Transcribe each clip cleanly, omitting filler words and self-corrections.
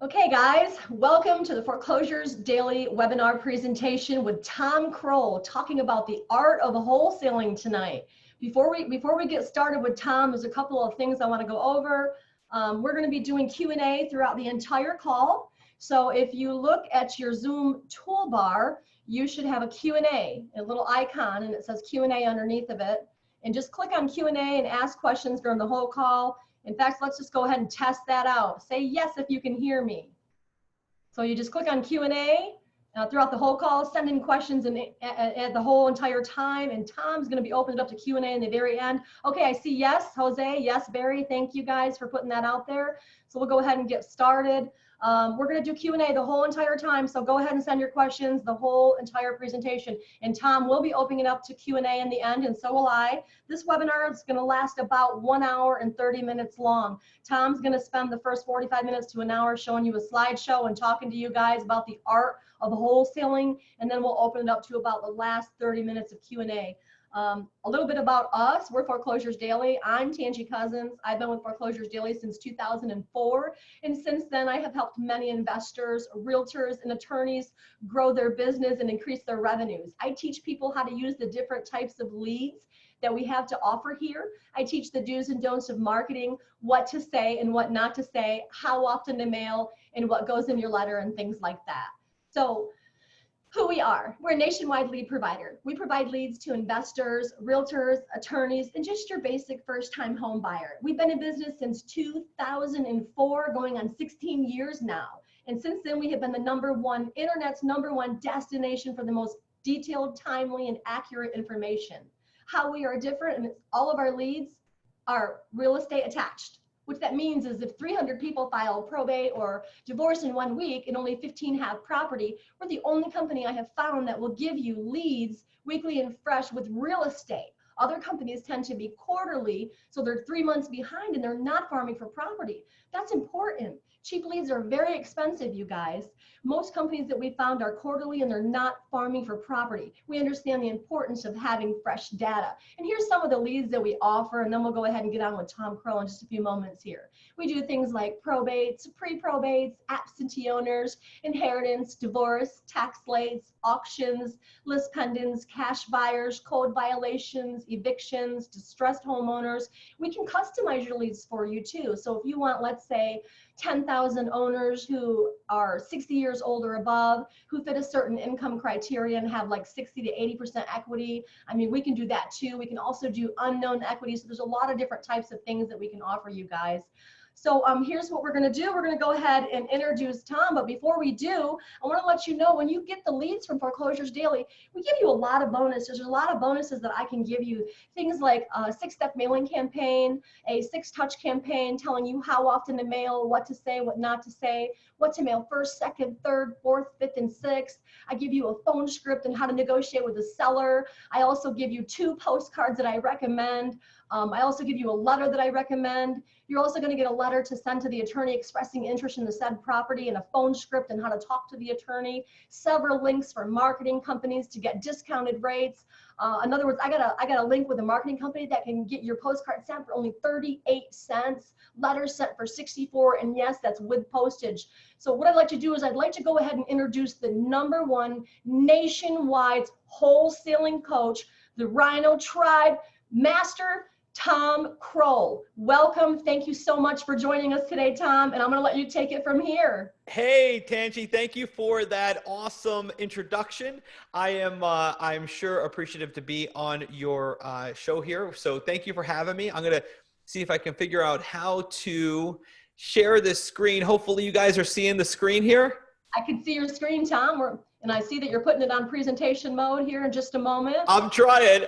Okay, guys, welcome to the Foreclosures Daily webinar presentation with Tom Krol talking about the art of wholesaling tonight. Before we get started with Tom, there's a couple of things I want to go over. We're going to be doing Q&A throughout the entire call. So if you look at your Zoom toolbar, you should have a Q&A, a little icon, and it says Q&A underneath of it. And just click on Q&A and ask questions during the whole call. In fact, let's just go ahead and test that out. Say yes if you can hear me. So you just click on Q&A throughout the whole call, send in questions at the whole entire time, and Tom's going to be opening up to Q&A in the very end. Okay, I see yes, Jose, yes, Barry, thank you guys for putting that out there. So we'll go ahead and get started. We're going to do Q&A the whole entire time, so go ahead and send your questions the whole entire presentation. And Tom will be opening it up to Q&A in the end, and so will I. This webinar is going to last about 1 hour and 30 minutes long. Tom's going to spend the first 45 minutes to an hour showing you a slideshow and talking to you guys about the art of wholesaling, and then we'll open it up to about the last 30 minutes of Q&A. A little bit about us. We're Foreclosures Daily. I'm Tangi Cousins. I've been with Foreclosures Daily since 2004. And since then, I have helped many investors, realtors, and attorneys grow their business and increase their revenues. I teach people how to use the different types of leads that we have to offer here. I teach the do's and don'ts of marketing, what to say and what not to say, how often to mail, and what goes in your letter and things like that. So, who we are. We're a nationwide lead provider. We provide leads to investors, realtors, attorneys, and just your basic first-time home buyer. We've been in business since 2004, going on 16 years now. And since then, we have been the internet's number one destination for the most detailed, timely, and accurate information. How we are different, and all of our leads are real estate attached. What that means is if 300 people file probate or divorce in 1 week and only 15 have property, we're the only company I have found that will give you leads weekly and fresh with real estate. Other companies tend to be quarterly, so they're 3 months behind and they're not farming for property. That's important. Cheap leads are very expensive, you guys. Most companies that we found are quarterly and they're not farming for property. We understand the importance of having fresh data. And here's some of the leads that we offer, and then we'll go ahead and get on with Tom Krol in just a few moments here. We do things like probates, pre-probates, absentee owners, inheritance, divorce, tax slates, auctions, list pendants, cash buyers, code violations, evictions, distressed homeowners. We can customize your leads for you too. So if you want, let's say, 10,000 owners who are 60 years old or above, who fit a certain income criteria and have like 60 to 80% equity. I mean, we can do that too. We can also do unknown equity. So there's a lot of different types of things that we can offer you guys. So here's what we're going to do. We're going to go ahead and introduce Tom. But before we do, I want to let you know when you get the leads from Foreclosures Daily, we give you a lot of bonuses. There's a lot of bonuses that I can give you. Things like a 6-step mailing campaign, a 6-touch campaign telling you how often to mail, what to say, what not to say, what to mail first, second, third, fourth, fifth, and sixth. I give you a phone script on how to negotiate with the seller. I also give you 2 postcards that I recommend. I also give you a letter that I recommend. You're also going to get a letter to send to the attorney expressing interest in the said property and a phone script on how to talk to the attorney, several links for marketing companies to get discounted rates. In other words, I got a link with a marketing company that can get your postcard sent for only 38 cents, letters sent for 64, and yes, that's with postage. So what I'd like to do is I'd like to go ahead and introduce the #1 nationwide wholesaling coach, the Rhino Tribe Master, Tom Krol. Welcome. Thank you so much for joining us today, Tom, and I'm going to let you take it from here. Hey, Tangi, thank you for that awesome introduction. I'm sure appreciative to be on your show here. So thank you for having me. I'm going to see if I can figure out how to share this screen. Hopefully you guys are seeing the screen here. I can see your screen, Tom, and I see that you're putting it on presentation mode here in just a moment. I'm trying.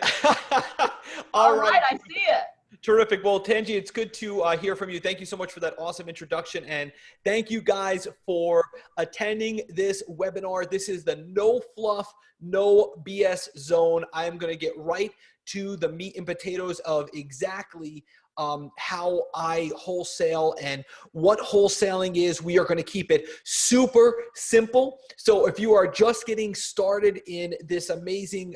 All right, I see it. Terrific. Well, Tangi, it's good to hear from you. Thank you so much for that awesome introduction. And thank you guys for attending this webinar. This is the no fluff, no BS zone. I'm going to get right to the meat and potatoes of exactly how I wholesale and what wholesaling is. We are going to keep it super simple. So if you are just getting started in this amazing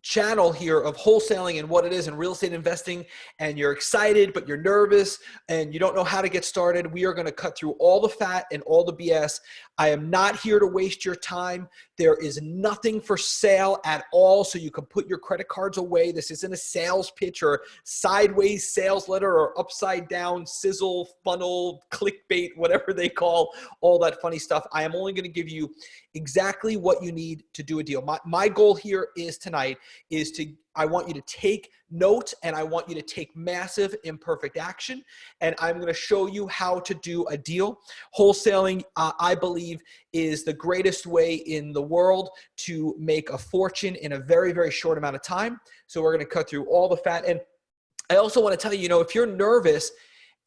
channel here of wholesaling and what it is and real estate investing, and you're excited, but you're nervous and you don't know how to get started, we are going to cut through all the fat and all the BS. I am not here to waste your time. There is nothing for sale at all, so you can put your credit cards away. This isn't a sales pitch or sideways sales letter or upside down sizzle funnel clickbait, whatever they call all that funny stuff. I am only going to give you exactly what you need to do a deal. My goal here is tonight is I want you to take notes, and I want you to take massive imperfect action, and I'm going to show you how to do a deal. Wholesaling, I believe, is the greatest way in the world to make a fortune in a very, very short amount of time. So we're going to cut through all the fat. And I also want to tell you, if you're nervous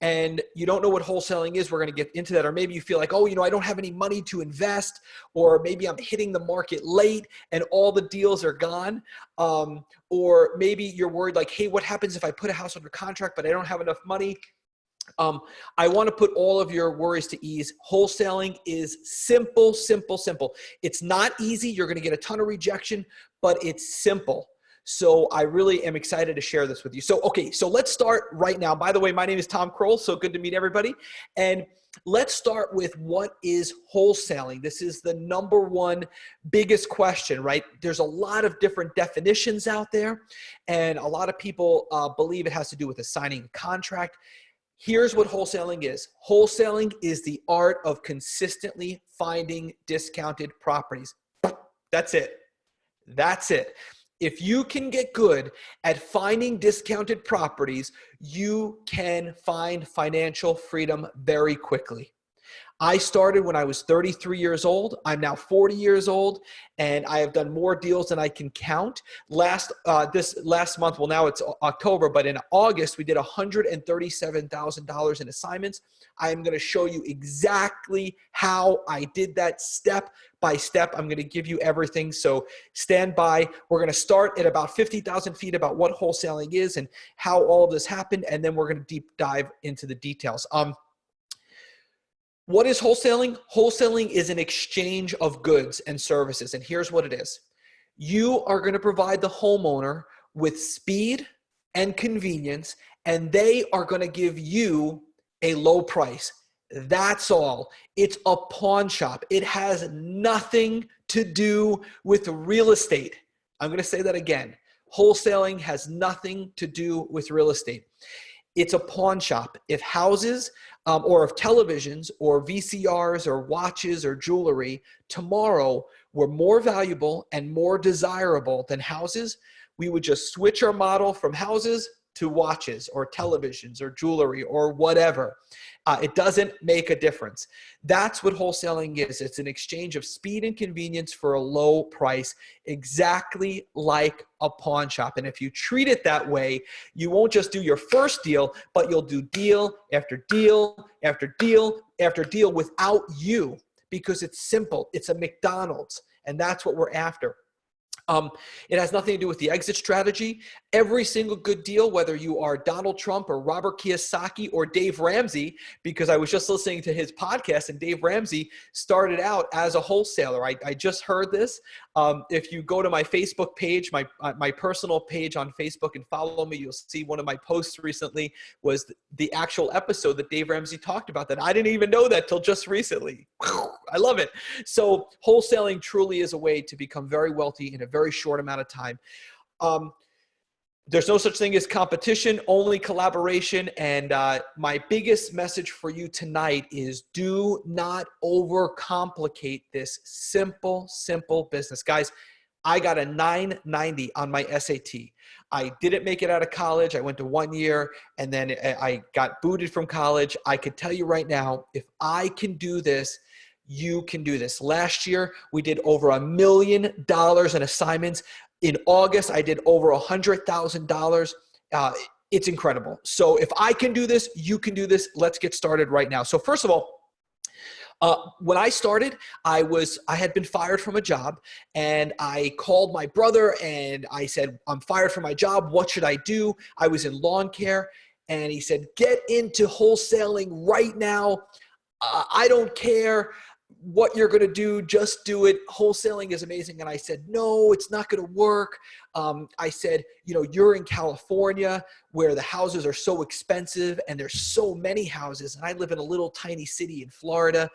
and you don't know what wholesaling is, we're going to get into that. Or maybe you feel like, oh, I don't have any money to invest, or maybe I'm hitting the market late and all the deals are gone. Or maybe you're worried like, hey, what happens if I put a house under contract, but I don't have enough money? I want to put all of your worries to ease. Wholesaling is simple, simple, simple. It's not easy. You're going to get a ton of rejection, but it's simple. So I really am excited to share this with you. So, okay, so let's start right now. By the way, my name is Tom Krol. So good to meet everybody. And let's start with what is wholesaling. This is the number one biggest question, right? There's a lot of different definitions out there, and a lot of people believe it has to do with assigning a contract. Here's what wholesaling is. Wholesaling is the art of consistently finding discounted properties. That's it. That's it. If you can get good at finding discounted properties, you can find financial freedom very quickly. I started when I was 33 years old. I'm now 40 years old, and I have done more deals than I can count. This last month, well, now it's October, but in August, we did $137,000 in assignments. I am going to show you exactly how I did that step by step. I'm going to give you everything. So stand by. We're going to start at about 50,000 feet about what wholesaling is and how all of this happened. And then we're going to deep dive into the details. What is wholesaling? Wholesaling is an exchange of goods and services. And here's what it is. You are going to provide the homeowner with speed and convenience, and they are going to give you a low price. That's all. It's a pawn shop. It has nothing to do with real estate. I'm going to say that again. Wholesaling has nothing to do with real estate. It's a pawn shop. If houses or if televisions or VCRs or watches or jewelry tomorrow were more valuable and more desirable than houses, we would just switch our model from houses to watches or televisions or jewelry or whatever. It doesn't make a difference. That's what wholesaling is. It's an exchange of speed and convenience for a low price, exactly like a pawn shop. And if you treat it that way, you won't just do your first deal, but you'll do deal after deal after deal after deal without you, because it's simple. It's a McDonald's, and that's what we're after. It has nothing to do with the exit strategy. Every single good deal, whether you are Donald Trump or Robert Kiyosaki or Dave Ramsey, because I was just listening to his podcast, and Dave Ramsey started out as a wholesaler. I just heard this. If you go to my Facebook page, my personal page on Facebook, and follow me, you'll see one of my posts recently was the actual episode that Dave Ramsey talked about that. I didn't even know that till just recently. I love it. So wholesaling truly is a way to become very wealthy in a very short amount of time. There's no such thing as competition, only collaboration. And my biggest message for you tonight is do not overcomplicate this simple, simple business. Guys, I got a 990 on my SAT. I didn't make it out of college. I went to 1 year, and then I got booted from college. I could tell you right now, if I can do this, you can do this. Last year, we did over $1 million in assignments. In August, I did over $100,000. It's incredible. So if I can do this, you can do this. Let's get started right now. So first of all, when I started, I had been fired from a job, and I called my brother and I said, I'm fired from my job. What should I do? I was in lawn care, and he said, get into wholesaling right now. I don't care what you're going to do, just do it. Wholesaling is amazing. And I said, no, it's not going to work. I said, you're in California where the houses are so expensive and there's so many houses. And I live in a little tiny city in Florida.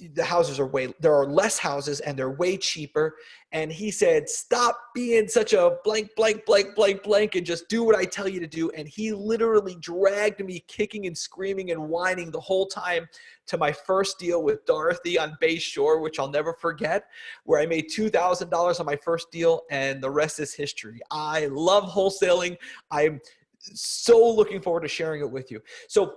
The houses there are less houses and they're way cheaper. And he said, stop being such a blank, blank, blank, blank, blank, and just do what I tell you to do. And he literally dragged me kicking and screaming and whining the whole time to my first deal with Dorothy on Bay Shore, which I'll never forget, where I made $2,000 on my first deal, and the rest is history. I love wholesaling. I'm so looking forward to sharing it with you. So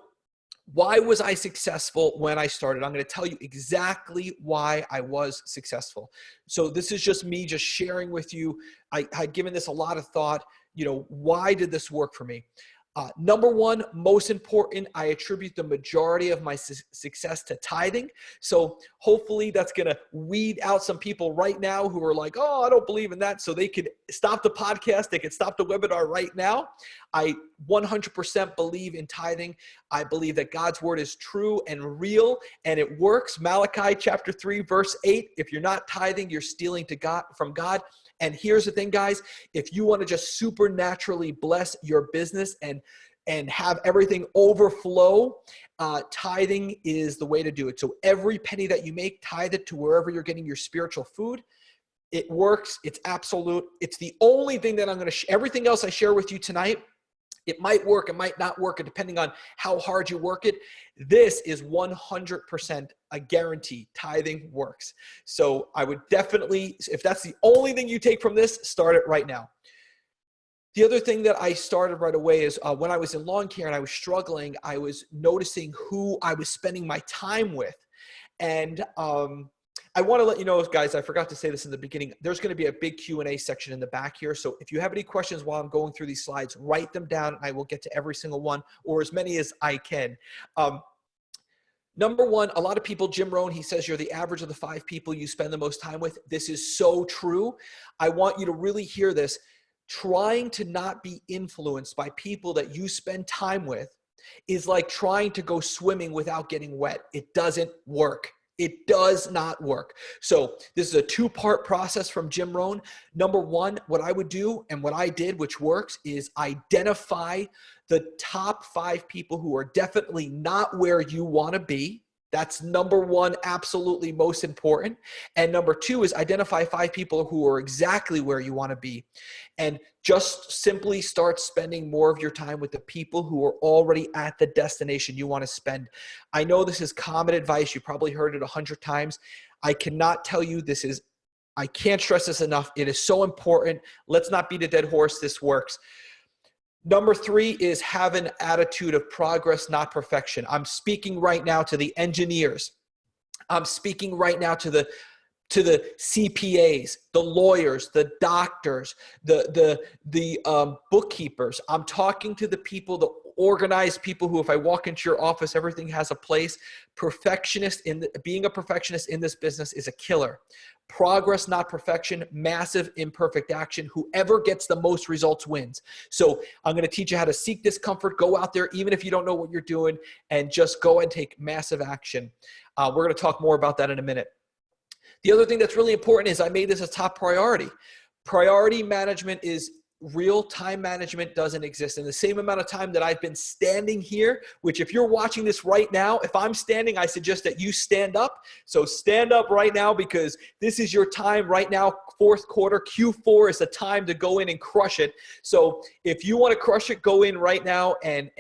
why was I successful when I started? I'm going to tell you exactly why I was successful. So this is just me just sharing with you. I had given this a lot of thought. Why did this work for me? Number one, most important, I attribute the majority of my success to tithing. So hopefully that's going to weed out some people right now who are like, oh, I don't believe in that. So they could stop the podcast. They could stop the webinar right now. I 100% believe in tithing. I believe that God's word is true and real and it works. Malachi chapter 3, verse 8, if you're not tithing, you're stealing from God. And here's the thing, guys, if you want to just supernaturally bless your business and have everything overflow, tithing is the way to do it. So every penny that you make, tithe it to wherever you're getting your spiritual food. It works. It's absolute. It's the only thing that I'm going to everything else I share with you tonight, it might work, it might not work, depending on how hard you work it. This is 100% a guarantee. Tithing works. So I would definitely, if that's the only thing you take from this, start it right now. The other thing that I started right away is when I was in lawn care and I was struggling, I was noticing who I was spending my time with. And I want to let you know, guys, I forgot to say this in the beginning. There's going to be a big Q&A section in the back here. So if you have any questions while I'm going through these slides, write them down and I will get to every single one, or as many as I can. Number one, a lot of people, Jim Rohn, he says you're the average of the 5 people you spend the most time with. This is so true. I want you to really hear this. Trying to not be influenced by people that you spend time with is like trying to go swimming without getting wet. It doesn't work. It does not work. So this is a 2-part process from Jim Rohn. Number one, what I would do and what I did, which works, is identify the top 5 people who are definitely not where you want to be. That's number one, absolutely most important. And number 2 is identify 5 people who are exactly where you want to be. And just simply start spending more of your time with the people who are already at the destination you want to spend. I know this is common advice. You probably heard it 100 times. I cannot tell you I can't stress this enough. It is so important. Let's not beat a dead horse. This works. Number 3 is have an attitude of progress, not perfection. I'm speaking right now to the engineers. I'm speaking right now to the CPAs, the lawyers, the doctors, the bookkeepers. I'm talking to the people, the organized people who, if I walk into your office, everything has a place. Being a perfectionist in this business is a killer. Progress, not perfection, massive imperfect action. Whoever gets the most results wins. So I'm going to teach you how to seek discomfort, go out there, even if you don't know what you're doing, and just go and take massive action. We're going to talk more about that in a minute. The other thing that's really important is I made this a top priority. Priority management is real. Time management doesn't exist. In the same amount of time that I've been standing here, which if you're watching this right now, if I'm standing, I suggest that you stand up. So stand up right now because this is your time right now. 4th quarter, Q4 is the time to go in and crush it. So if you want to crush it, go in right now and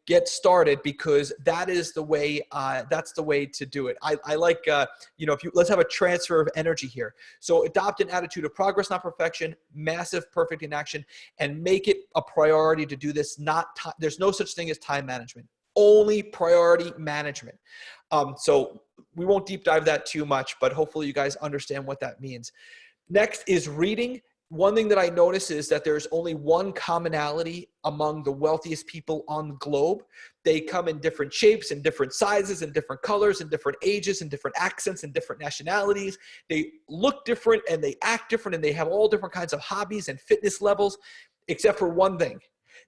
get started, because that is the way. That's the way to do it. I like let's have a transfer of energy here. So adopt an attitude of progress, not perfection. Massive perfect in action, and make it a priority to do this. There's no such thing as time management, only priority management. So we won't deep dive that too much, but hopefully you guys understand what that means. Next is reading. One thing that I notice is that there's only one commonality among the wealthiest people on the globe. They come in different shapes and different sizes and different colors and different ages and different accents and different nationalities. They look different and they act different and they have all different kinds of hobbies and fitness levels, except for one thing.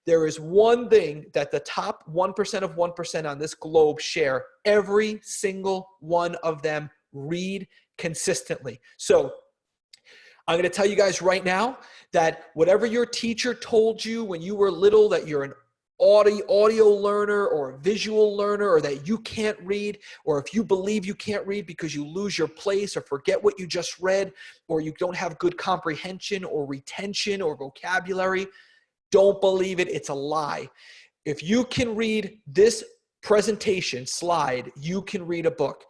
There is one thing that the top 1% of 1% on this globe share. Every single one of them read consistently. So I'm going to tell you guys right now that whatever your teacher told you when you were little, that you're an audio learner or a visual learner, or that you can't read, or if you believe you can't read because you lose your place or forget what you just read, or you don't have good comprehension or retention or vocabulary, don't believe it. It's a lie. If you can read this presentation slide, you can read a book.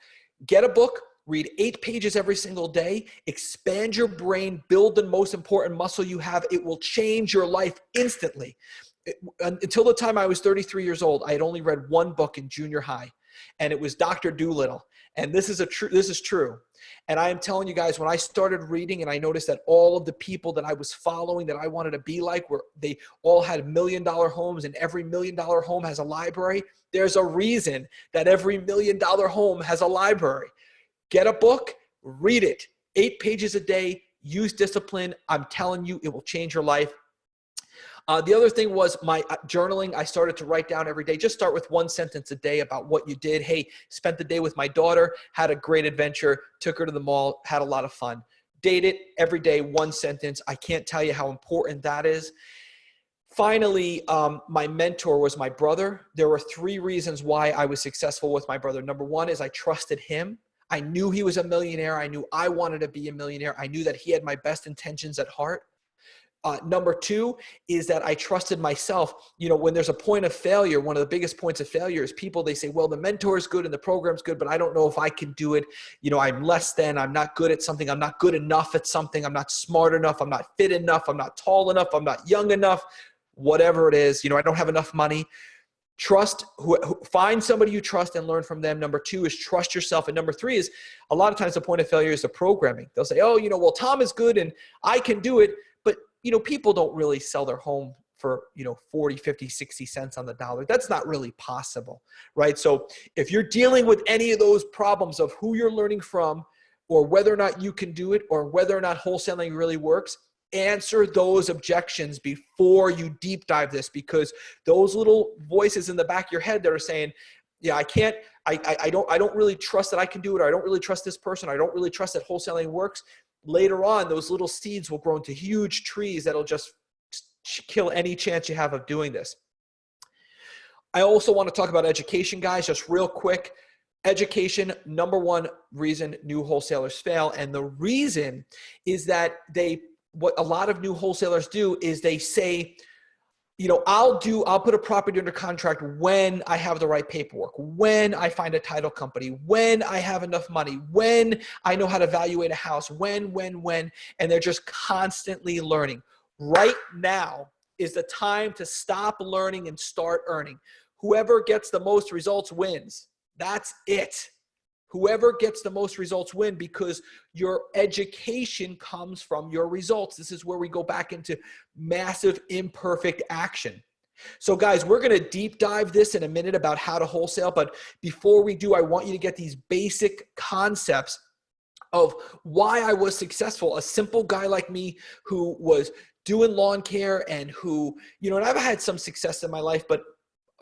Get a book. Read 8 pages every single day, expand your brain, build the most important muscle you have. It will change your life instantly. Until the time I was 33 years old, I had only read one book in junior high, and it was Dr. Dolittle. And this is true. And I am telling you guys, when I started reading and I noticed that all of the people that I was following that I wanted to be like, they all had $1 million homes, and every $1 million home has a library. There's a reason that every $1 million home has a library. Get a book, read it. 8 pages a day, use discipline. I'm telling you, it will change your life. The other thing was my journaling. I started to write down every day. Just start with 1 sentence a day about what you did. Hey, spent the day with my daughter, had a great adventure, took her to the mall, had a lot of fun. Date it every day, 1 sentence. I can't tell you how important that is. Finally, my mentor was my brother. There were 3 reasons why I was successful with my brother. Number 1 is I trusted him. I knew he was a millionaire. I knew I wanted to be a millionaire. I knew that he had my best intentions at heart. Number 2 is that I trusted myself. You know, when there's a point of failure, one of the biggest points of failure is people, they say, well, the mentor is good and the program's good, but I don't know if I can do it. You know, I'm less than, I'm not good at something. I'm not good enough at something. I'm not smart enough. I'm not fit enough. I'm not tall enough. I'm not young enough, whatever it is. You know, I don't have enough money. Find somebody you trust and learn from them. Number 2 is trust yourself. And number 3 is a lot of times the point of failure is the programming. They'll say, oh, you know, well, Tom is good and I can do it. But, you know, people don't really sell their home for, you know, 40, 50, 60 cents on the dollar. That's not really possible, right? So if you're dealing with any of those problems of who you're learning from, or whether or not you can do it, or whether or not wholesaling really works, answer those objections before you deep dive this, because those little voices in the back of your head that are saying, yeah, I don't really trust that I can do it, or I don't really trust this person, or I don't really trust that wholesaling works. Later on, those little seeds will grow into huge trees that'll just kill any chance you have of doing this. I also want to talk about education, guys, just real quick. Education, number 1 reason new wholesalers fail. And the reason is that what a lot of new wholesalers do is they say, you know, I'll put a property under contract when I have the right paperwork, when I find a title company, when I have enough money, when I know how to evaluate a house, when, and they're just constantly learning. Right now is the time to stop learning and start earning. Whoever gets the most results wins. That's it. Whoever gets the most results win, because your education comes from your results. This is where we go back into massive imperfect action. So guys, we're going to deep dive this in a minute about how to wholesale. But before we do, I want you to get these basic concepts of why I was successful. A simple guy like me who was doing lawn care and who, you know, and I've had some success in my life, but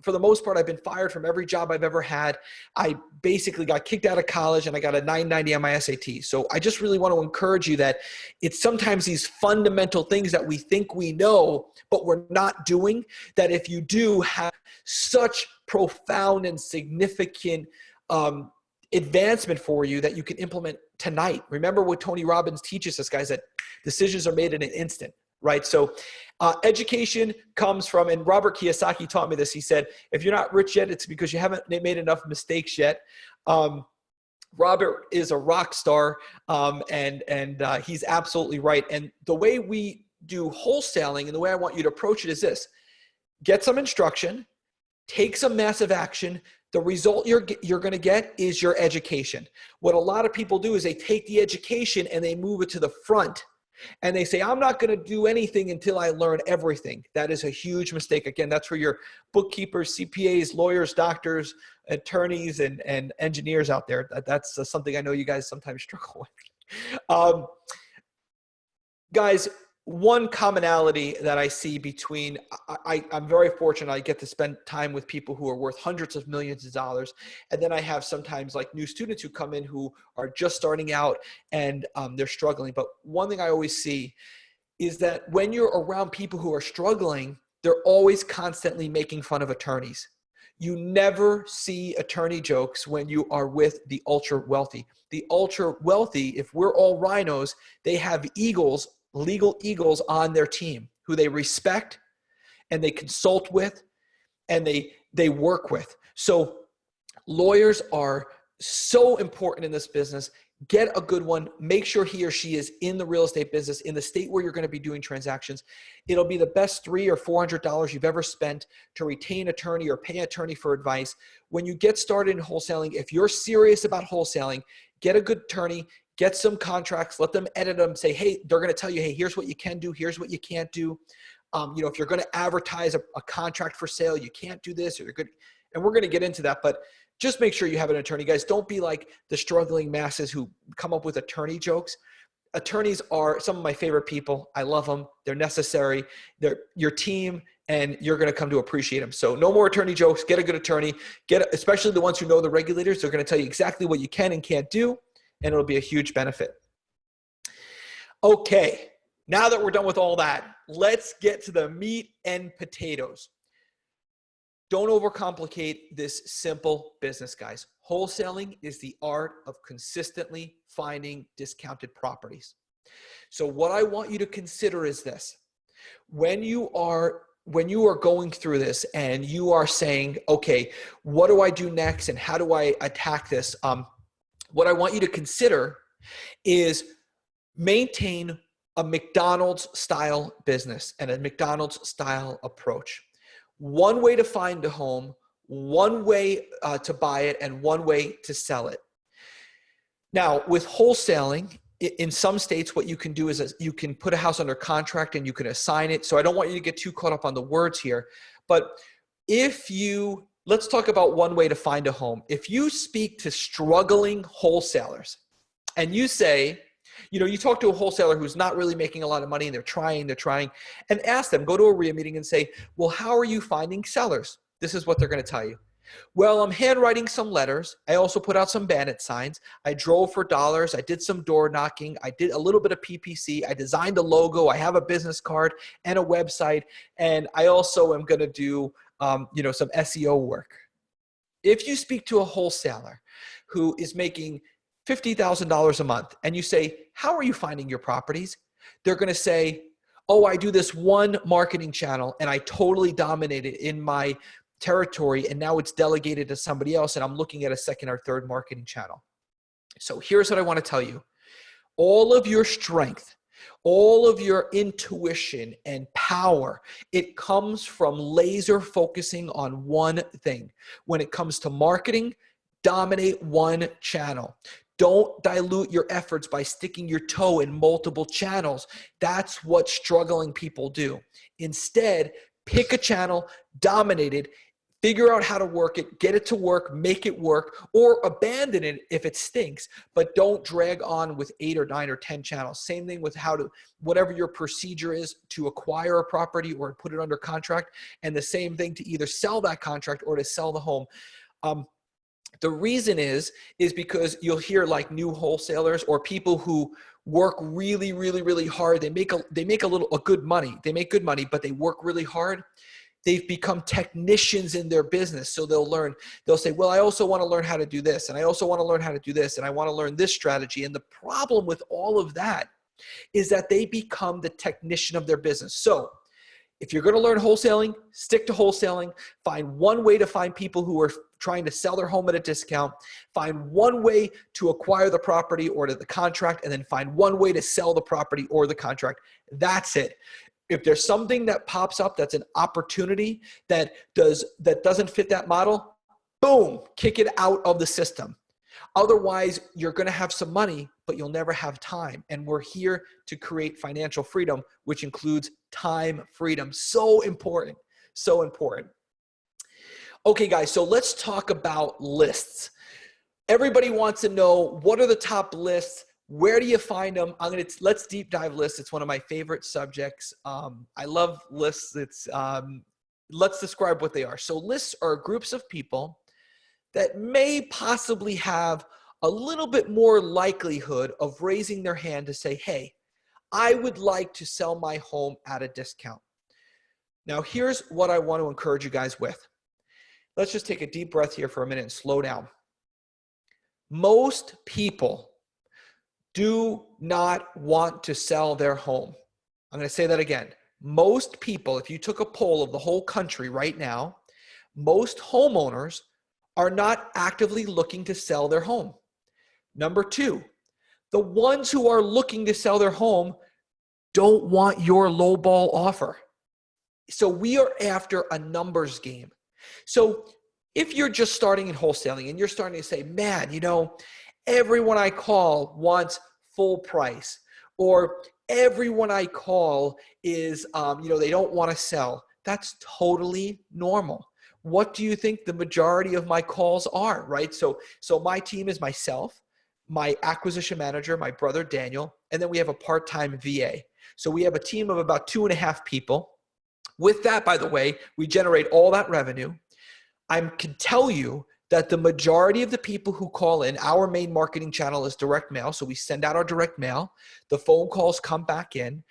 for the most part, I've been fired from every job I've ever had. I basically got kicked out of college and I got a 990 on my SAT. So I just really want to encourage you that it's sometimes these fundamental things that we think we know, but we're not doing, that if you do, have such profound and significant advancement for you that you can implement tonight. Remember what Tony Robbins teaches us, guys, that decisions are made in an instant. Right? So education comes from, and Robert Kiyosaki taught me this. He said, if you're not rich yet, it's because you haven't made enough mistakes yet. Robert is a rock star, and he's absolutely right. And the way we do wholesaling and the way I want you to approach it is this: get some instruction, take some massive action. The result you're going to get is your education. What a lot of people do is they take the education and they move it to the front. And they say, I'm not going to do anything until I learn everything. That is a huge mistake. Again, that's where your bookkeepers, CPAs, lawyers, doctors, attorneys, and engineers out there. That's something I know you guys sometimes struggle with. Guys, one commonality that I see between, I'm very fortunate. I get to spend time with people who are worth hundreds of millions of dollars. And then I have sometimes like new students who come in who are just starting out and they're struggling. But one thing I always see is that when you're around people who are struggling, they're always constantly making fun of attorneys. You never see attorney jokes when you are with the ultra wealthy. The ultra wealthy, if we're all rhinos, they have eagles, legal eagles on their team who they respect and they consult with and they work with. So lawyers are so important in this business. Get a good one. Make sure he or she is in the real estate business in the state where you're going to be doing transactions. It'll be the best $300 or $400 you've ever spent to retain attorney or pay attorney for advice. When you get started in wholesaling, if you're serious about wholesaling, get a good attorney, get some contracts, let them edit them, say, hey, they're going to tell you, hey, here's what you can do, here's what you can't do. If you're going to advertise a contract for sale, you can't do this, or you're good. And we're going to get into that, but just make sure you have an attorney, guys. Don't be like the struggling masses who come up with attorney jokes. Attorneys are some of my favorite people. I love them. They're necessary. They're your team, and you're going to come to appreciate them. So no more attorney jokes. Get a good attorney. Especially the ones who know the regulators. They're going to tell you exactly what you can and can't do, and it'll be a huge benefit. Okay, now that we're done with all that, let's get to the meat and potatoes. Don't overcomplicate this simple business, guys. Wholesaling is the art of consistently finding discounted properties. So what I want you to consider is this. When you are going through this and you are saying, okay, what do I do next and how do I attack this? What I want you to consider is maintain a McDonald's style business and a McDonald's style approach. One way to find a home, one way to buy it, and one way to sell it. Now, with wholesaling, in some states, what you can do is you can put a house under contract and you can assign it. So I don't want you to get too caught up on the words here. But let's talk about one way to find a home. If you speak to struggling wholesalers and you say, you talk to a wholesaler who's not really making a lot of money and they're trying, and ask them, go to a RIA meeting and say, well, how are you finding sellers? This is what they're going to tell you. Well, I'm handwriting some letters. I also put out some bandit signs. I drove for dollars. I did some door knocking. I did a little bit of PPC. I designed a logo. I have a business card and a website. And I also am going to do, some SEO work. If you speak to a wholesaler who is making $50,000 a month and you say, how are you finding your properties? They're going to say, oh, I do this one marketing channel and I totally dominate it in my territory and now it's delegated to somebody else and I'm looking at a second or third marketing channel. So here's what I want to tell you. All of your strength, all of your intuition and power, it comes from laser focusing on one thing. When it comes to marketing, dominate one channel. Don't dilute your efforts by sticking your toe in multiple channels. That's what struggling people do. Instead, pick a channel, dominate it, figure out how to work it, get it to work, make it work, or abandon it if it stinks, but don't drag on with 8 or 9 or 10 channels. Same thing with whatever your procedure is to acquire a property or put it under contract, and the same thing to either sell that contract or to sell the home. The reason is because you'll hear like new wholesalers or people who work really, really, really hard. They make good money, but they work really hard. They've become technicians in their business. So they'll say, well, I also want to learn how to do this. And I also want to learn how to do this. And I want to learn this strategy. And the problem with all of that is that they become the technician of their business. So if you're going to learn wholesaling, stick to wholesaling. Find one way to find people who are trying to sell their home at a discount. Find one way to acquire the property or to the contract, and then find one way to sell the property or the contract. That's it. If there's something that pops up that's an opportunity that doesn't fit that model, boom, kick it out of the system. Otherwise, you're going to have some money, but you'll never have time. And we're here to create financial freedom, which includes time freedom. So important. So important. Okay, guys, so let's talk about lists. Everybody wants to know, what are the top lists? Where do you find them? Let's deep dive lists. It's one of my favorite subjects. I love lists. Let's describe what they are. So lists are groups of people that may possibly have a little bit more likelihood of raising their hand to say, hey, I would like to sell my home at a discount. Now, here's what I want to encourage you guys with. Let's just take a deep breath here for a minute and slow down. Most people do not want to sell their home. I'm going to say that again. Most people, if you took a poll of the whole country right now, most homeowners are not actively looking to sell their home. Number two, the ones who are looking to sell their home don't want your lowball offer. So we are after a numbers game. So if you're just starting in wholesaling and you're starting to say, man, everyone I call wants full price, or everyone I call is, they don't want to sell. That's totally normal. What do you think the majority of my calls are, right? So my team is myself, my acquisition manager, my brother Daniel, and then we have a part-time VA. So we have a team of about 2.5 people. With that, by the way, we generate all that revenue. I can tell you that the majority of the people who call in, our main marketing channel is direct mail. So we send out our direct mail. The phone calls come back in.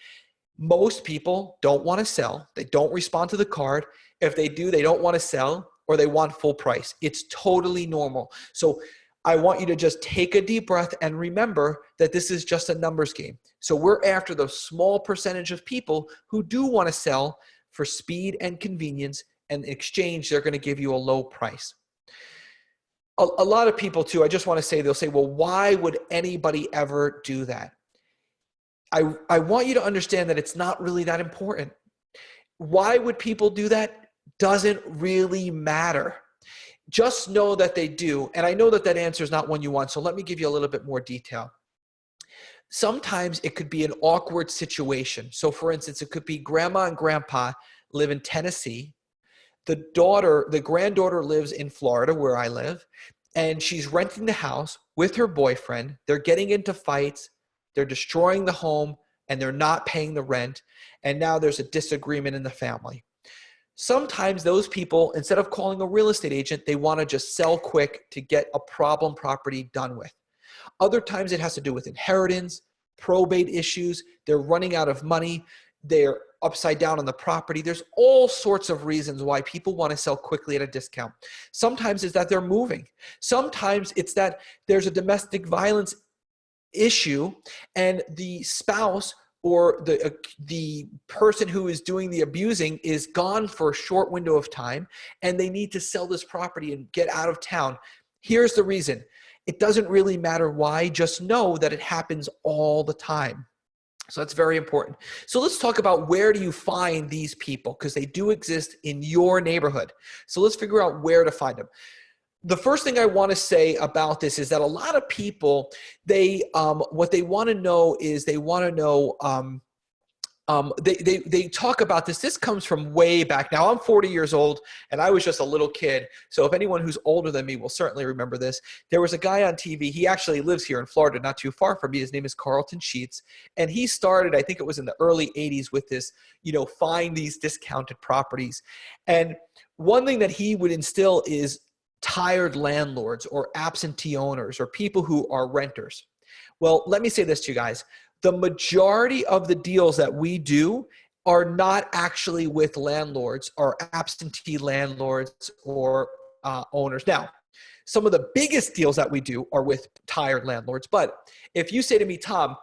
Most people don't want to sell. They don't respond to the card. If they do, they don't want to sell, or they want full price. It's totally normal. So I want you to just take a deep breath and remember that this is just a numbers game. So we're after the small percentage of people who do want to sell for speed and convenience, and in exchange, they're going to give you a low price. A lot of people too, I just want to say, they'll say, well, why would anybody ever do that? I want you to understand that it's not really that important. Why would people do that? Doesn't really matter. Just know that they do. And I know that answer is not one you want. So let me give you a little bit more detail. Sometimes it could be an awkward situation. So for instance, it could be grandma and grandpa live in Tennessee. The granddaughter lives in Florida where I live, and she's renting the house with her boyfriend. They're getting into fights. They're destroying the home, and they're not paying the rent. And now there's a disagreement in the family. Sometimes those people, instead of calling a real estate agent, they want to just sell quick to get a problem property done with. Other times it has to do with inheritance, probate issues. They're running out of money. They're upside down on the property. There's all sorts of reasons why people want to sell quickly at a discount. Sometimes it's that they're moving. Sometimes it's that there's a domestic violence issue and the spouse or the person who is doing the abusing is gone for a short window of time, and they need to sell this property and get out of town. Here's the reason. It doesn't really matter why. Just know that it happens all the time. So that's very important. So let's talk about, where do you find these people? Because they do exist in your neighborhood. So let's figure out where to find them. The first thing I want to say about this is that a lot of people, what they want to know is they talk about this. This comes from way back. Now I'm 40 years old and I was just a little kid. So if anyone who's older than me will certainly remember this. There was a guy on TV. He actually lives here in Florida, not too far from me. His name is Carlton Sheets. And he started, I think it was in the early 80s, with this, find these discounted properties. And one thing that he would instill is tired landlords or absentee owners or people who are renters. Well, let me say this to you guys. The majority of the deals that we do are not actually with landlords or absentee landlords or owners. Now, some of the biggest deals that we do are with tired landlords. But if you say to me, Tom,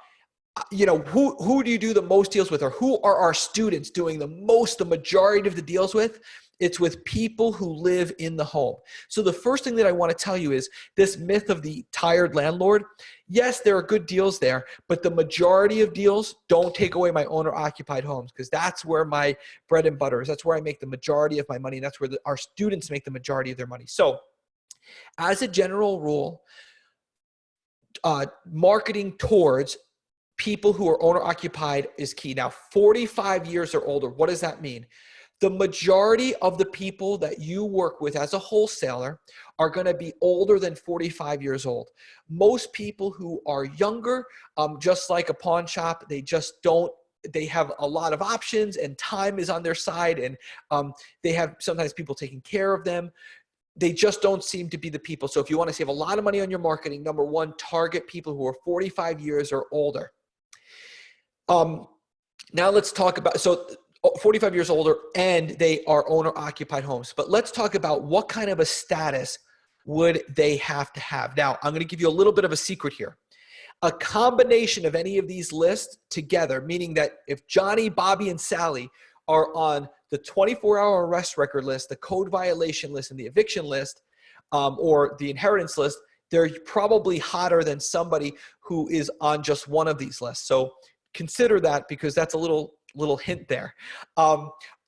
who do you do the most deals with, or who are our students doing the majority of the deals with? It's with people who live in the home. So the first thing that I want to tell you is this myth of the tired landlord. Yes, there are good deals there, but the majority of deals don't take away my owner-occupied homes, because that's where my bread and butter is. That's where I make the majority of my money. And that's where our students make the majority of their money. So as a general rule, marketing towards people who are owner-occupied is key. Now, 45 years or older, what does that mean? The majority of the people that you work with as a wholesaler are going to be older than 45 years old. Most people who are younger, just like a pawn shop, they have a lot of options and time is on their side, and they have sometimes people taking care of them. They just don't seem to be the people. So if you want to save a lot of money on your marketing, number one, target people who are 45 years or older. Now let's talk about, 45 years older and they are owner occupied homes. But let's talk about what kind of a status would they have to have. Now, I'm going to give you a little bit of a secret here. A combination of any of these lists together, meaning that if Johnny, Bobby, and Sally are on the 24-hour arrest record list, the code violation list, and the eviction list, or the inheritance list, they're probably hotter than somebody who is on just one of these lists. So consider that, because that's a little hint there.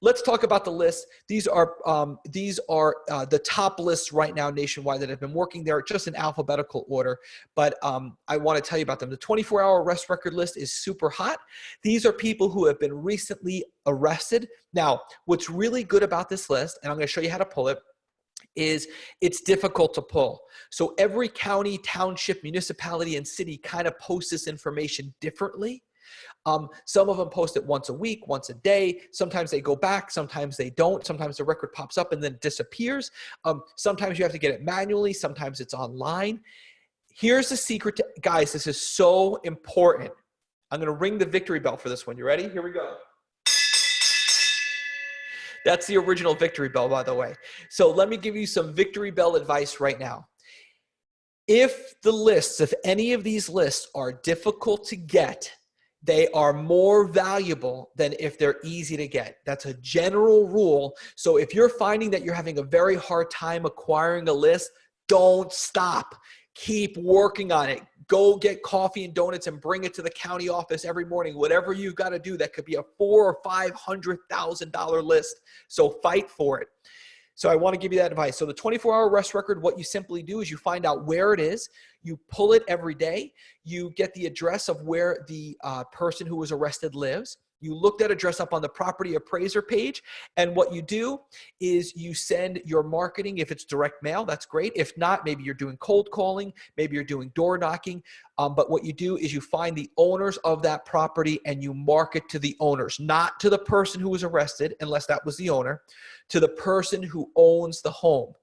Let's talk about the lists. These are the top lists right now nationwide that have been working there, just in alphabetical order. But I want to tell you about them. The 24-hour arrest record list is super hot. These are people who have been recently arrested. Now, what's really good about this list, and I'm going to show you how to pull it, is it's difficult to pull. So every county, township, municipality, and city kind of posts this information differently. Some of them post it once a week, once a day. Sometimes they go back, sometimes they don't. Sometimes the record pops up and then disappears. Sometimes you have to get it manually. Sometimes it's online. Here's the secret, guys. This is so important. I'm going to ring the victory bell for this one. You ready? Here we go. That's the original victory bell, by the way. So let me give you some victory bell advice right now. If any of these lists are difficult to get, they are more valuable than if they're easy to get. That's a general rule. So if you're finding that you're having a very hard time acquiring a list, don't stop. Keep working on it. Go get coffee and donuts and bring it to the county office every morning. Whatever you've got to do, that could be a $400,000 or $500,000 list. So fight for it. So I want to give you that advice. So the 24-hour arrest record, what you simply do is you find out where it is. You pull it every day. You get the address of where the person who was arrested lives. You look that address up on the property appraiser page. And what you do is you send your marketing. If it's direct mail, that's great. If not, maybe you're doing cold calling. Maybe you're doing door knocking. But what you do is you find the owners of that property and you market to the owners, not to the person who was arrested, unless that was the owner, to the person who owns the home.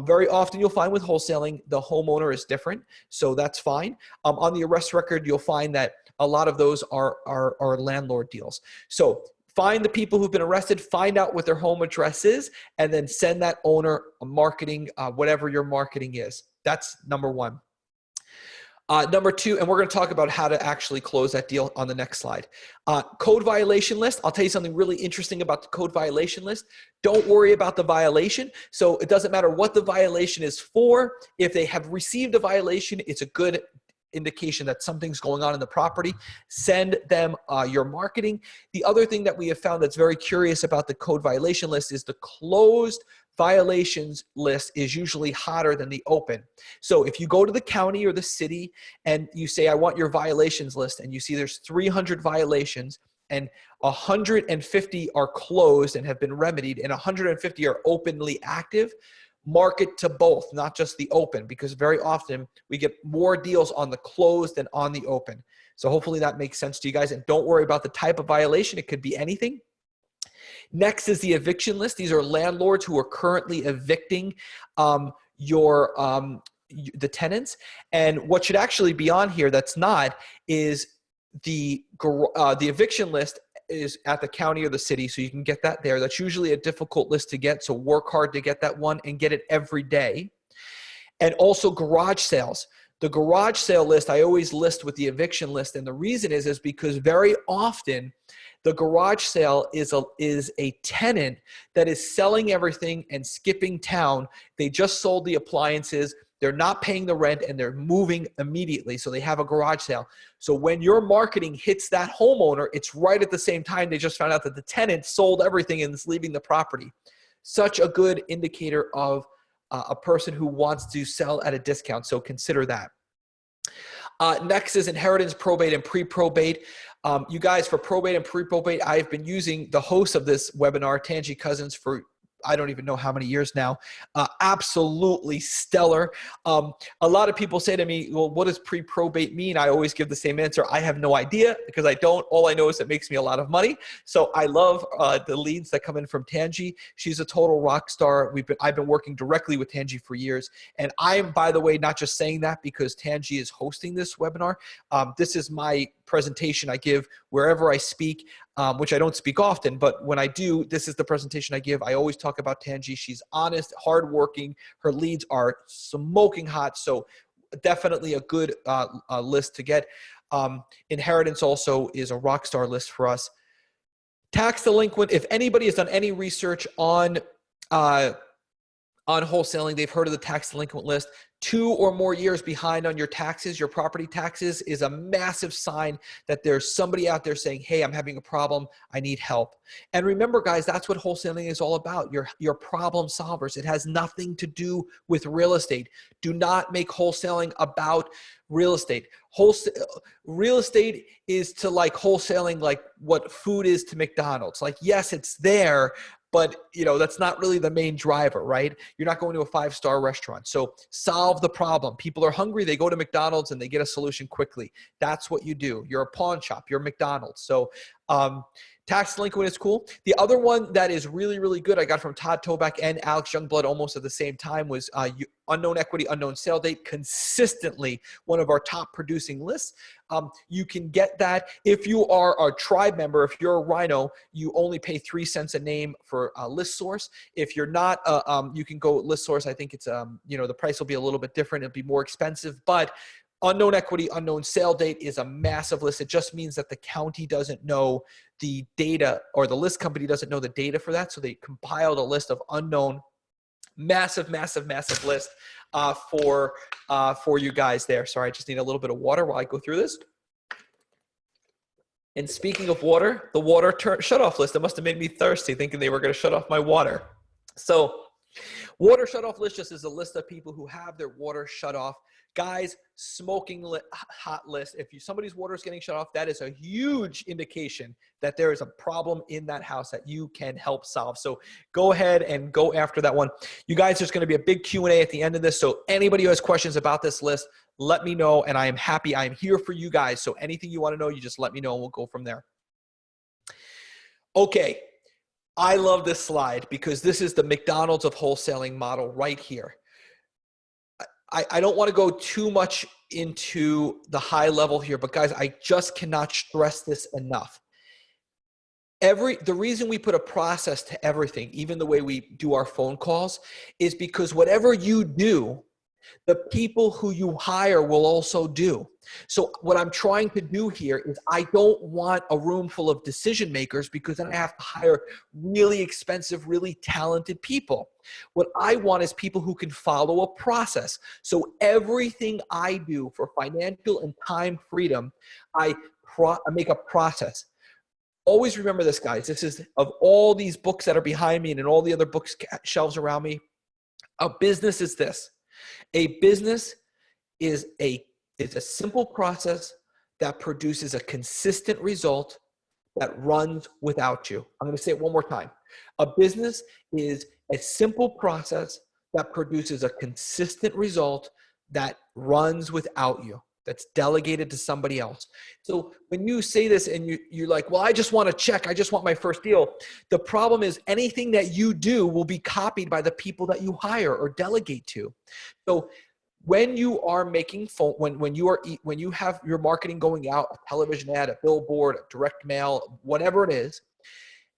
Very often you'll find with wholesaling, the homeowner is different, so that's fine. On the arrest record, you'll find that a lot of those are landlord deals. So find the people who've been arrested, find out what their home address is, and then send that owner a marketing, whatever your marketing is. That's number one. Number two, and we're going to talk about how to actually close that deal on the next slide. Code violation list. I'll tell you something really interesting about the code violation list. Don't worry about the violation. So it doesn't matter what the violation is for. If they have received a violation, it's a good indication that something's going on in the property. Send them your marketing. The other thing that we have found that's very curious about the code violation list is the closed violations list is usually hotter than the open. So if you go to the county or the city and you say, I want your violations list, and you see there's 300 violations and 150 are closed and have been remedied and 150 are openly active, market to both, not just the open, because very often we get more deals on the closed than on the open. So hopefully that makes sense to you guys. And don't worry about the type of violation. It could be anything. Next is the eviction list. These are landlords who are currently evicting the tenants. And what should actually be on here that's not is the eviction list is at the county or the city, so you can get that there. That's usually a difficult list to get, so work hard to get that one and get it every day. And also garage sales. The garage sale list I always list with the eviction list, and the reason is because very often the garage sale is a tenant that is selling everything and skipping town. They just sold the appliances, they're not paying the rent, and they're moving immediately, so they have a garage sale. So when your marketing hits that homeowner, it's right at the same time they just found out that the tenant sold everything and is leaving the property. Such a good indicator of a person who wants to sell at a discount, so consider that. Next is inheritance, probate, and pre-probate. You guys, for probate and pre-probate, I've been using the host of this webinar, Tangi Cousins, for I don't even know how many years now. Absolutely stellar. A lot of people say to me, well, what does pre-probate mean? I always give the same answer. I have no idea because I don't. All I know is it makes me a lot of money. So I love the leads that come in from Tangi. She's a total rock star. I've been working directly with Tangi for years. And I'm, by the way, not just saying that because Tangi is hosting this webinar. This is my presentation I give wherever I speak, which I don't speak often, but when I do, this is the presentation I give. I always talk about Tangi. She's honest, hardworking. Her leads are smoking hot, so definitely a good list to get. Inheritance also is a rock star list for us. Tax delinquent, if anybody has done any research on wholesaling, they've heard of the tax delinquent list. 2 or more years behind on your taxes, your property taxes, is a massive sign that there's somebody out there saying, hey, I'm having a problem, I need help. And remember, guys, that's what wholesaling is all about. You're problem solvers. It has nothing to do with real estate. Do not make wholesaling about real estate. Real estate is to like wholesaling like what food is to McDonald's. Like, yes, it's there, but that's not really the main driver, right? You're not going to a 5-star restaurant. So solve the problem. People are hungry. They go to McDonald's and they get a solution quickly. That's what you do. You're a pawn shop. You're McDonald's. So tax delinquent is cool. The other one that is really, really good, I got from Todd Toback and Alex Youngblood almost at the same time, was unknown equity, unknown sale date, consistently one of our top producing lists. You can get that if you are a tribe member. If you're a Rhino, you only pay 3 cents a name for list source. If you're not, you can go list source. I think it's, the price will be a little bit different. It'll be more expensive, but unknown equity, unknown sale date is a massive list. It just means that the county doesn't know the data, or the list company doesn't know the data for that. So they compiled a list of unknown, massive list for you guys there. Sorry, I just need a little bit of water while I go through this. And speaking of water, the water shutoff list, it must have made me thirsty thinking they were going to shut off my water. So water shutoff list just is a list of people who have their water shut off. Guys, smoking hot list. If somebody's water is getting shut off, that is a huge indication that there is a problem in that house that you can help solve. So go ahead and go after that one. You guys, there's going to be a big Q&A at the end of this. So anybody who has questions about this list, let me know. And I am happy. I am here for you guys. So anything you want to know, you just let me know and we'll go from there. Okay. I love this slide because this is the McDonald's of wholesaling model right here. I don't want to go too much into the high level here, but guys, I just cannot stress this enough. The reason we put a process to everything, even the way we do our phone calls, is because whatever you do, the people who you hire will also do. So what I'm trying to do here is I don't want a room full of decision makers because then I have to hire really expensive, really talented people. What I want is people who can follow a process. So everything I do for financial and time freedom, I make a process. Always remember this, guys. This is, of all these books that are behind me and in all the other books shelves around me, a business is this. A business is a simple process that produces a consistent result that runs without you. I'm going to say it one more time. A business is a simple process that produces a consistent result that runs without you, that's delegated to somebody else. So when you say this and you're like, well, I just want a check, I just want my first deal. The problem is anything that you do will be copied by the people that you hire or delegate to. So when you are making phone, when you have your marketing going out, a television ad, a billboard, a direct mail, whatever it is,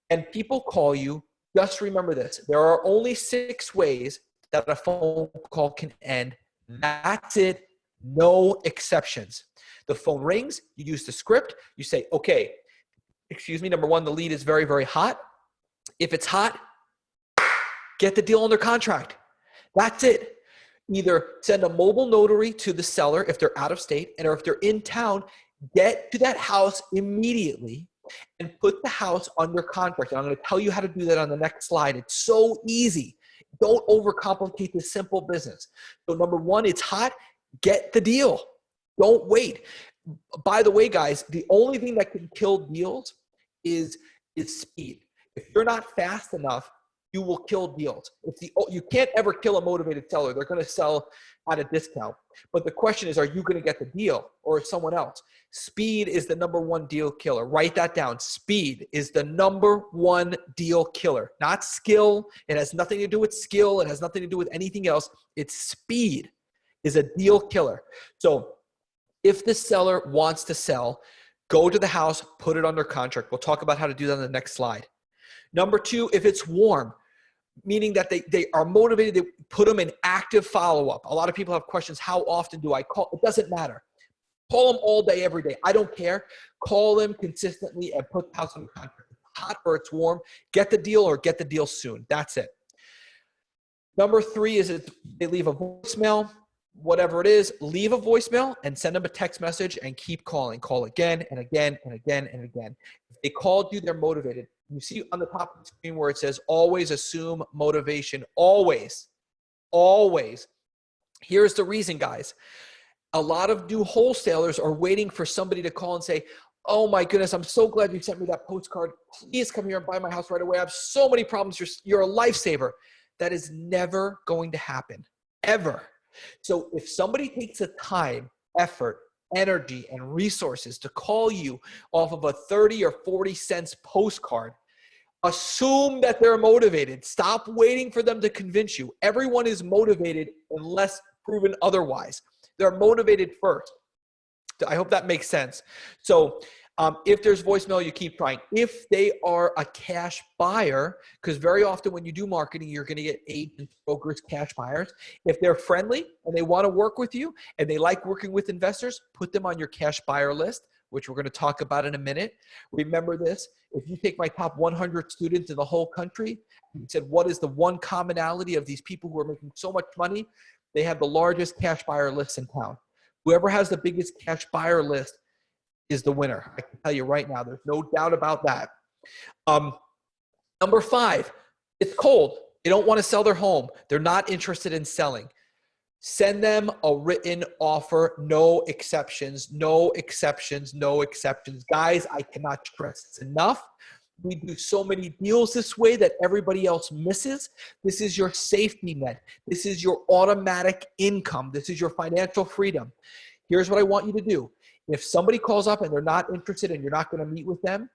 and people call you, just remember this. There are only 6 ways that a phone call can end. That's it. No exceptions. The phone rings, you use the script, you say, okay, excuse me, number 1, the lead is very, very hot. If it's hot, get the deal under contract. That's it. Either send a mobile notary to the seller if they're out of state, and or if they're in town, get to that house immediately and put the house under contract. And I'm going to tell you how to do that on the next slide. It's so easy. Don't overcomplicate this simple business. So number 1, it's hot. Get the deal. Don't wait. by the way, guys, the only thing that can kill deals is speed. If you're not fast enough, you will kill deals. You can't ever kill a motivated seller. They're going to sell at a discount. But the question is, are you going to get the deal or someone else? Speed is the number one deal killer. Write that down. Speed is the number one deal killer, not skill. It has nothing to do with skill. It has nothing to do with anything else. It's speed is a deal killer. So if the seller wants to sell, go to the house, put it under contract. We'll talk about how to do that on the next slide. Number two, if it's warm, meaning that they are motivated, they put them in active follow-up. A lot of people have questions, how often do I call? It doesn't matter. Call them all day, every day. I don't care. Call them consistently and put the house under contract. It's hot or it's warm. Get the deal or get the deal soon. That's it. Number three is they leave a voicemail. Whatever it is, leave a voicemail and send them a text message and keep calling. Call again and again and again and again. If they called you, they're motivated. You see on the top of the screen where it says always assume motivation. Always. Always. Here's the reason, guys. A lot of new wholesalers are waiting for somebody to call and say, oh my goodness, I'm so glad you sent me that postcard. Please come here and buy my house right away. I have so many problems. You're a lifesaver. That is never going to happen, ever. So if somebody takes the time, effort, energy, and resources to call you off of a 30 or 40 cents postcard, assume that they're motivated. Stop waiting for them to convince you. Everyone is motivated unless proven otherwise. They're motivated first. I hope that makes sense. So if there's voicemail, you keep trying. If they are a cash buyer, because very often when you do marketing, you're going to get agents, brokers, cash buyers. If they're friendly and they want to work with you and they like working with investors, put them on your cash buyer list, which we're going to talk about in a minute. Remember this, if you take my top 100 students in the whole country and said, what is the one commonality of these people who are making so much money? They have the largest cash buyer list in town. Whoever has the biggest cash buyer list is the winner. I can tell you right now, there's no doubt about that. Number five, it's cold. They don't want to sell their home. They're not interested in selling. Send them a written offer, no exceptions, no exceptions, no exceptions. Guys, I cannot stress this enough. We do so many deals this way that everybody else misses. This is your safety net. This is your automatic income. This is your financial freedom. Here's what I want you to do. If somebody calls up and they're not interested and you're not going to meet with them,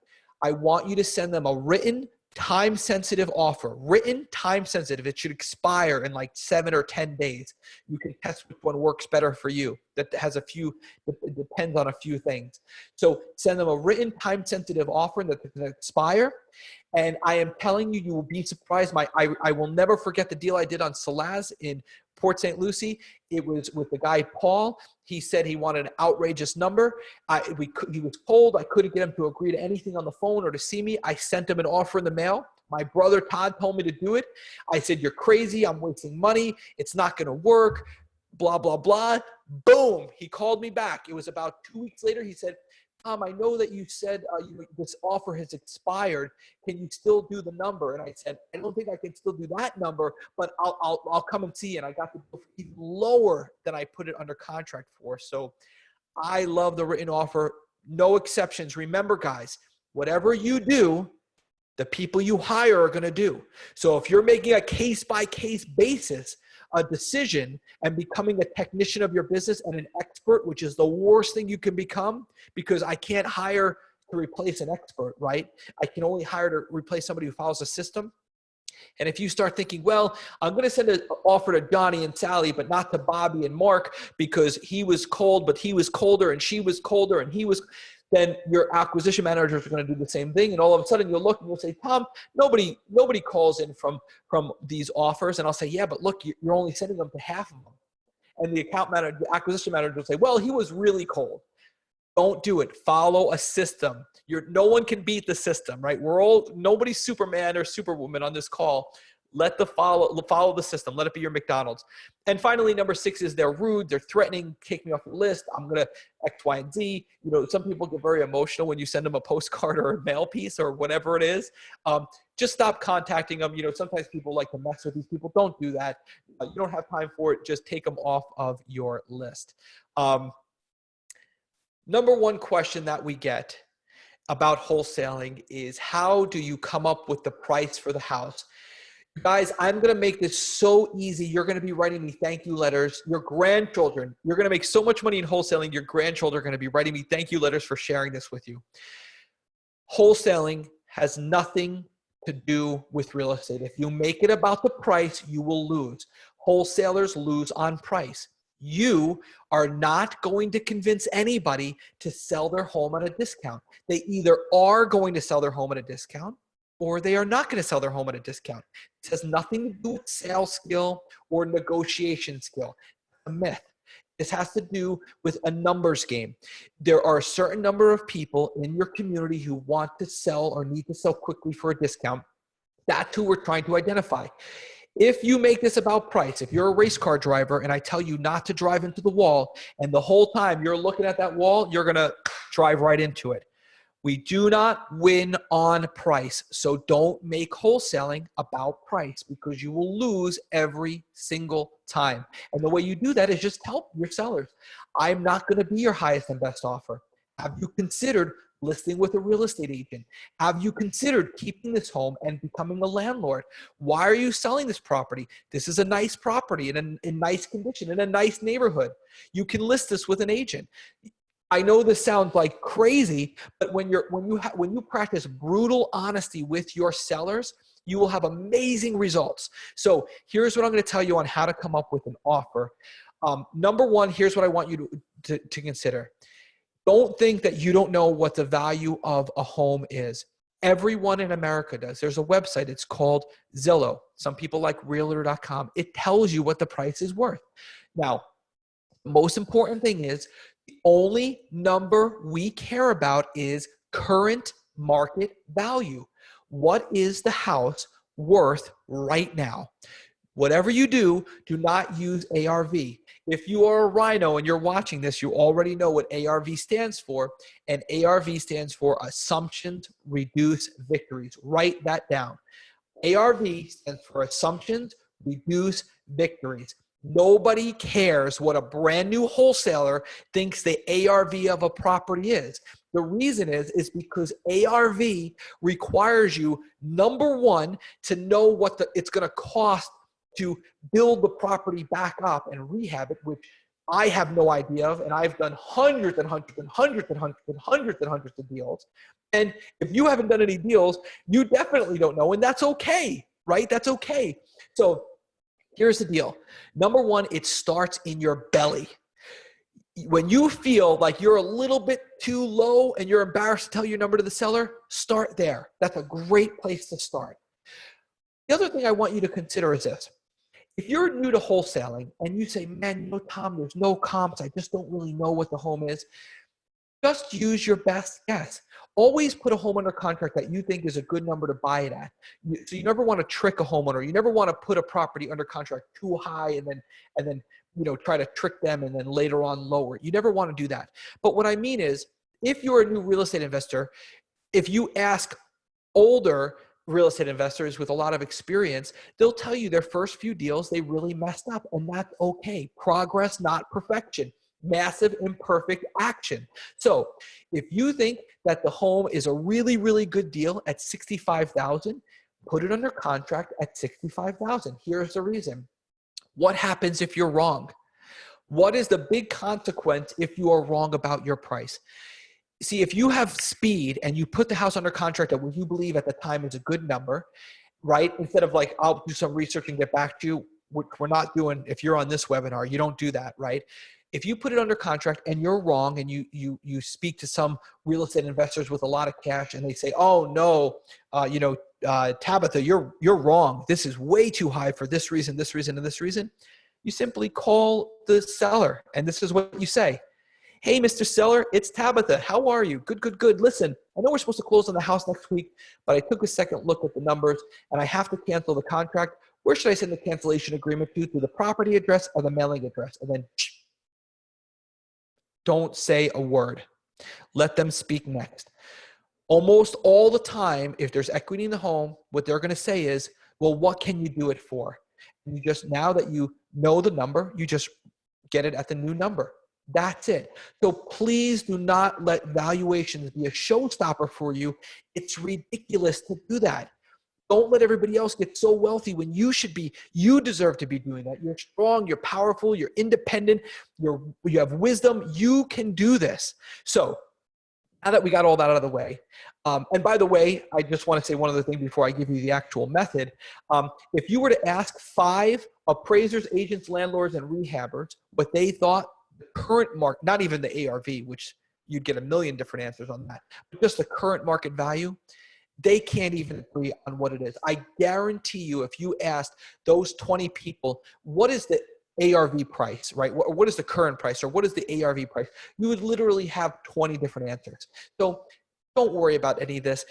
I want you to send them a written, time-sensitive offer. Written, time-sensitive. It should expire in like 7 or 10 days. You can test which one works better for you. That has it depends on a few things. So send them a written, time-sensitive offer that's going to expire. And I am telling you, you will be surprised. I will never forget the deal I did on Salaz in Port St. Lucie. It was with the guy, Paul. He said he wanted an outrageous number. He was cold. I couldn't get him to agree to anything on the phone or to see me. I sent him an offer in the mail. My brother, Todd, told me to do it. I said, you're crazy. I'm wasting money. It's not going to work. Blah, blah, blah. Boom. He called me back. It was about 2 weeks later. He said, Tom, I know that you said this offer has expired. Can you still do the number? And I said, I don't think I can still do that number, but I'll come and see you. And I got the deal even lower than I put it under contract for. So I love the written offer. No exceptions. Remember, guys, whatever you do, the people you hire are going to do. So if you're making a case-by-case basis, a decision and becoming a technician of your business and an expert, which is the worst thing you can become, because I can't hire to replace an expert, right? I can only hire to replace somebody who follows a system. And if you start thinking, well, I'm going to send an offer to Johnny and Sally, but not to Bobby and Mark because he was cold, but he was colder and she was colder and he was, then your acquisition managers are going to do the same thing. And all of a sudden you'll look and you'll say, Tom, nobody calls in from these offers. And I'll say, yeah, but look, you're only sending them to half of them. And the acquisition manager will say, well, he was really cold. Don't do it. Follow a system. No one can beat the system, right? Nobody's Superman or Superwoman on this call. Follow the system. Let it be your McDonald's. And finally, number 6 is they're rude. They're threatening. Take me off your list. I'm going to X, Y, and Z. Some people get very emotional when you send them a postcard or a mail piece or whatever it is. Just stop contacting them. Sometimes people like to mess with these people. Don't do that. You don't have time for it. Just take them off of your list. Number one question that we get about wholesaling is, how do you come up with the price for the house? Guys, I'm going to make this so easy. You're going to be writing me thank you letters. Your grandchildren, you're going to make so much money in wholesaling. Your grandchildren are going to be writing me thank you letters for sharing this with you. Wholesaling has nothing to do with real estate. If you make it about the price, you will lose. Wholesalers lose on price. You are not going to convince anybody to sell their home at a discount. They either are going to sell their home at a discount, or they are not going to sell their home at a discount. It has nothing to do with sales skill or negotiation skill. It's a myth. This has to do with a numbers game. There are a certain number of people in your community who want to sell or need to sell quickly for a discount. That's who we're trying to identify. If you make this about price, if you're a race car driver and I tell you not to drive into the wall, and the whole time you're looking at that wall, you're going to drive right into it. We do not win on price. So don't make wholesaling about price, because you will lose every single time. And the way you do that is just tell your sellers, I'm not going to be your highest and best offer. Have you considered listing with a real estate agent? Have you considered keeping this home and becoming a landlord? Why are you selling this property? This is a nice property in nice condition, in a nice neighborhood. You can list this with an agent. I know this sounds like crazy, but when you practice brutal honesty with your sellers, you will have amazing results. So here's what I'm going to tell you on how to come up with an offer. Number one, here's what I want you to consider. Don't think that you don't know what the value of a home is. Everyone in America does. There's a website. It's called Zillow. Some people like Realtor.com. It tells you what the price is worth. Now, the most important thing is, the only number we care about is current market value. What is the house worth right now? Whatever you do, do not use ARV. If you are a rhino and you're watching this, you already know what ARV stands for. And ARV stands for Assumptions Reduce Victories. Write that down. ARV stands for Assumptions Reduce Victories. Nobody cares what a brand new wholesaler thinks the ARV of a property is. The reason is because ARV requires you, number one, to know what it's going to cost to build the property back up and rehab it, which I have no idea of, and I've done hundreds and hundreds and hundreds and hundreds and hundreds and hundreds of deals. And if you haven't done any deals, you definitely don't know, and that's okay, right? That's okay. So here's the deal. Number one, it starts in your belly. When you feel like you're a little bit too low and you're embarrassed to tell your number to the seller, start there. That's a great place to start. The other thing I want you to consider is this. If you're new to wholesaling and you say, man, Tom, there's no comps. I just don't really know what the home is. Just use your best guess. Always put a home under contract that you think is a good number to buy it at. So you never want to trick a homeowner. You never want to put a property under contract too high and then try to trick them and then later on lower it. You never want to do that. But what I mean is, if you're a new real estate investor, if you ask older real estate investors with a lot of experience, they'll tell you their first few deals, they really messed up, and that's okay. Progress, not perfection. Massive imperfect action. So if you think that the home is a really, really good deal at $65,000, put it under contract at $65,000. Here's the reason. What happens if you're wrong? What is the big consequence if you are wrong about your price? See, if you have speed and you put the house under contract at what you believe at the time is a good number, right? Instead of like, I'll do some research and get back to you, which we're not doing. If you're on this webinar, you don't do that, right? If you put it under contract and you're wrong, and you speak to some real estate investors with a lot of cash and they say, oh no, Tabitha, you're wrong. This is way too high for this reason, this reason, and this reason. You simply call the seller and this is what you say. Hey, Mr. Seller, it's Tabitha. How are you? Good, good, good. Listen, I know we're supposed to close on the house next week, but I took a second look at the numbers and I have to cancel the contract. Where should I send the cancellation agreement to? Through the property address or the mailing address? And then don't say a word. Let them speak next. Almost all the time, if there's equity in the home, what they're going to say is, well, what can you do it for? And you just, now that you know the number, you just get it at the new number. That's it. So please do not let valuations be a showstopper for you. It's ridiculous to do that. Don't let everybody else get so wealthy when you deserve to be doing that. You're strong, you're powerful, you're independent, you have wisdom. You can do this. So now that we got all that out of the way, and by the way, I just want to say one other thing before I give you the actual method. If you were to ask 5 appraisers, agents, landlords, and rehabbers what they thought the current market, not even the ARV, which you'd get a million different answers on that, but just the current market value, they can't even agree on what it is. I guarantee you, if you asked those 20 people, what is the ARV price, right? What is the current price, or what is the ARV price? You would literally have 20 different answers. So don't worry about any of this.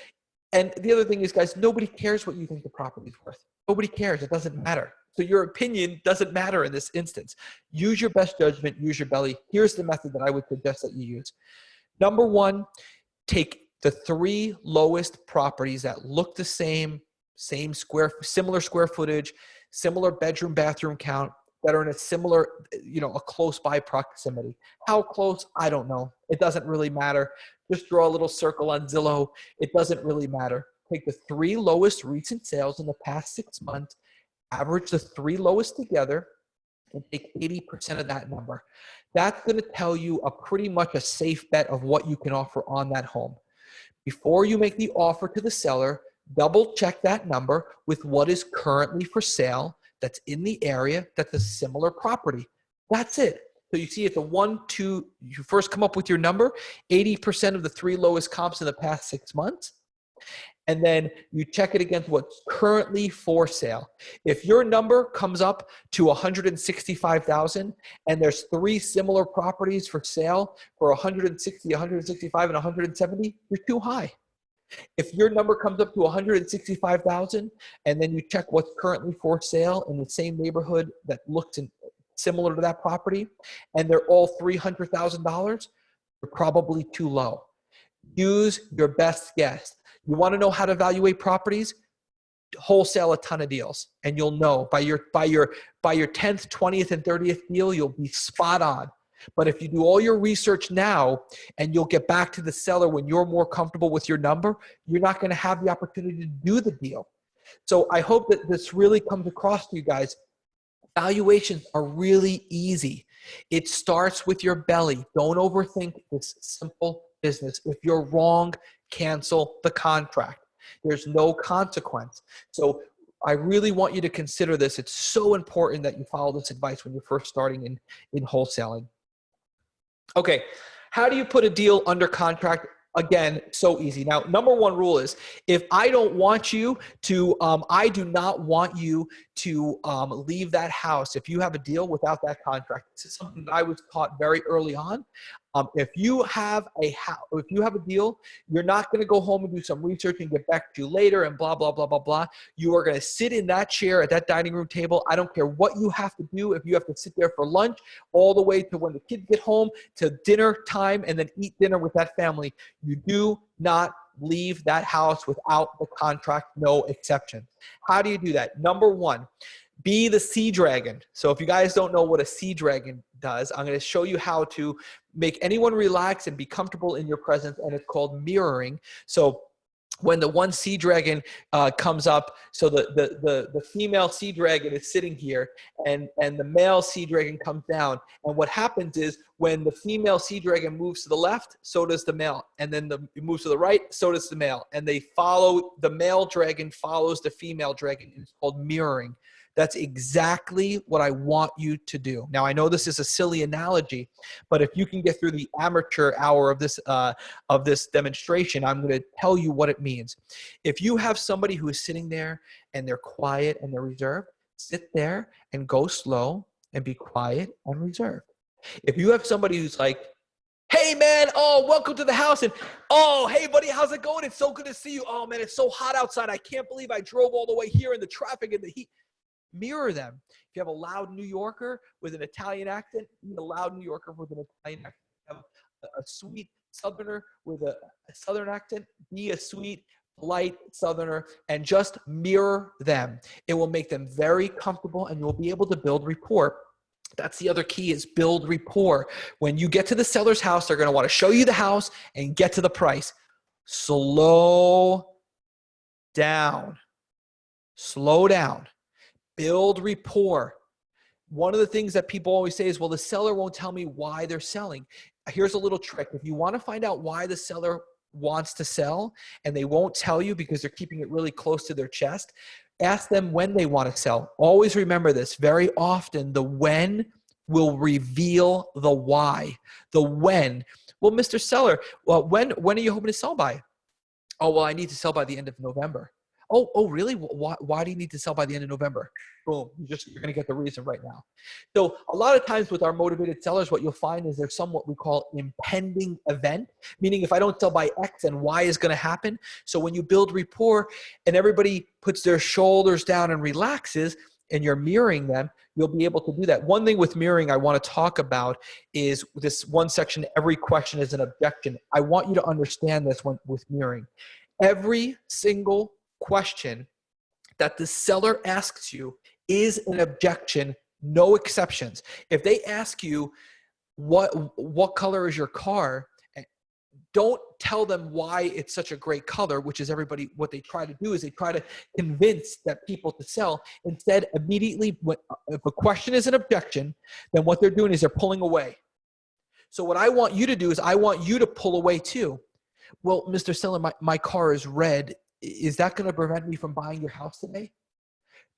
And the other thing is, guys, nobody cares what you think the property is worth. Nobody cares. It doesn't matter. So your opinion doesn't matter in this instance. Use your best judgment. Use your belly. Here's the method that I would suggest that you use. Number 1, take the 3 lowest properties that look the same similar square footage, similar bedroom, bathroom count, that are in a similar, a close by proximity. How close? I don't know. It doesn't really matter. Just draw a little circle on Zillow. It doesn't really matter. Take the 3 lowest recent sales in the past 6 months, average the 3 lowest together, and take 80% of that number. That's going to tell you pretty much a safe bet of what you can offer on that home. Before you make the offer to the seller, double check that number with what is currently for sale that's in the area that's a similar property. That's it. So you see it's a 1, 2, you first come up with your number, 80% of the 3 lowest comps in the past 6 months. And then you check it against what's currently for sale. If your number comes up to 165,000 and there's 3 similar properties for sale for 160, 165, and 170, you're too high. If your number comes up to 165,000 and then you check what's currently for sale in the same neighborhood that looks similar to that property, and they're all $300,000, you're probably too low. Use your best guess. You want to know how to evaluate properties? Wholesale a ton of deals, and you'll know by your 10th, 20th, and 30th deal, you'll be spot on. But if you do all your research now and you'll get back to the seller when you're more comfortable with your number, you're not going to have the opportunity to do the deal. So I hope that this really comes across to you guys. Valuations are really easy. It starts with your belly. Don't overthink this simple business. If you're wrong, cancel the contract. There's no consequence. So I really want you to consider this. It's so important that you follow this advice when you're first starting in wholesaling. Okay, how do you put a deal under contract? Again, so easy. Now, number 1 rule is if I don't want you to, I do not want you to leave that house if you have a deal without that contract. This is something that I was taught very early on. If you have a deal, you're not going to go home and do some research and get back to you later and blah, blah, blah, blah, blah. You are going to sit in that chair at that dining room table. I don't care what you have to do. If you have to sit there for lunch all the way to when the kids get home to dinner time and then eat dinner with that family, you do not leave that house without the contract, no exception. How do you do that? Number 1, be the sea dragon. So if you guys don't know what a sea dragon does, I'm going to show you how to make anyone relax and be comfortable in your presence, and it's called mirroring. So when the one sea dragon comes up, so the female sea dragon is sitting here, and the male sea dragon comes down. And what happens is when the female sea dragon moves to the left, so does the male. And then it moves to the right, so does the male. And they follow, the male dragon follows the female dragon. It's called mirroring. That's exactly what I want you to do. Now, I know this is a silly analogy, but if you can get through the amateur hour of this demonstration, I'm going to tell you what it means. If you have somebody who is sitting there and they're quiet and they're reserved, sit there and go slow and be quiet and reserved. If you have somebody who's like, hey, man, oh, welcome to the house. And, oh, hey, buddy, how's it going? It's so good to see you. Oh, man, it's so hot outside. I can't believe I drove all the way here in the traffic and the heat. Mirror them. If you have a loud New Yorker with an Italian accent, be a loud New Yorker with an Italian accent. If you have a sweet Southerner with a Southern accent, be a sweet, polite Southerner, and just mirror them. It will make them very comfortable, and you'll be able to build rapport. That's the other key, is build rapport. When you get to the seller's house, they're going to want to show you the house and get to the price. Slow down. Slow down. Build rapport. One of the things that people always say is, well, the seller won't tell me why they're selling. Here's a little trick. If you want to find out why the seller wants to sell and they won't tell you because they're keeping it really close to their chest, ask them when they want to sell. Always remember this. Very often, the when will reveal the why. The when. Well, Mr. Seller, well, when are you hoping to sell by? Oh, well, I need to sell by the end of November. Oh, really? Why do you need to sell by the end of November? Boom, you're going to get the reason right now. So a lot of times with our motivated sellers, what you'll find is there's some what we call impending event, meaning if I don't sell by X, then Y is going to happen. So when you build rapport and everybody puts their shoulders down and relaxes and you're mirroring them, you'll be able to do that. One thing with mirroring I want to talk about is this one section, every question is an objection. I want you to understand this with mirroring. Every single question that the seller asks you is an objection, no exceptions. If they ask you, what color is your car? Don't tell them why it's such a great color, which is everybody, what they try to do is they try to convince that people to sell. Instead, immediately, if a question is an objection, then what they're doing is they're pulling away. So what I want you to do is I want you to pull away too. Well, Mr. Seller, my car is red. Is that going to prevent me from buying your house today?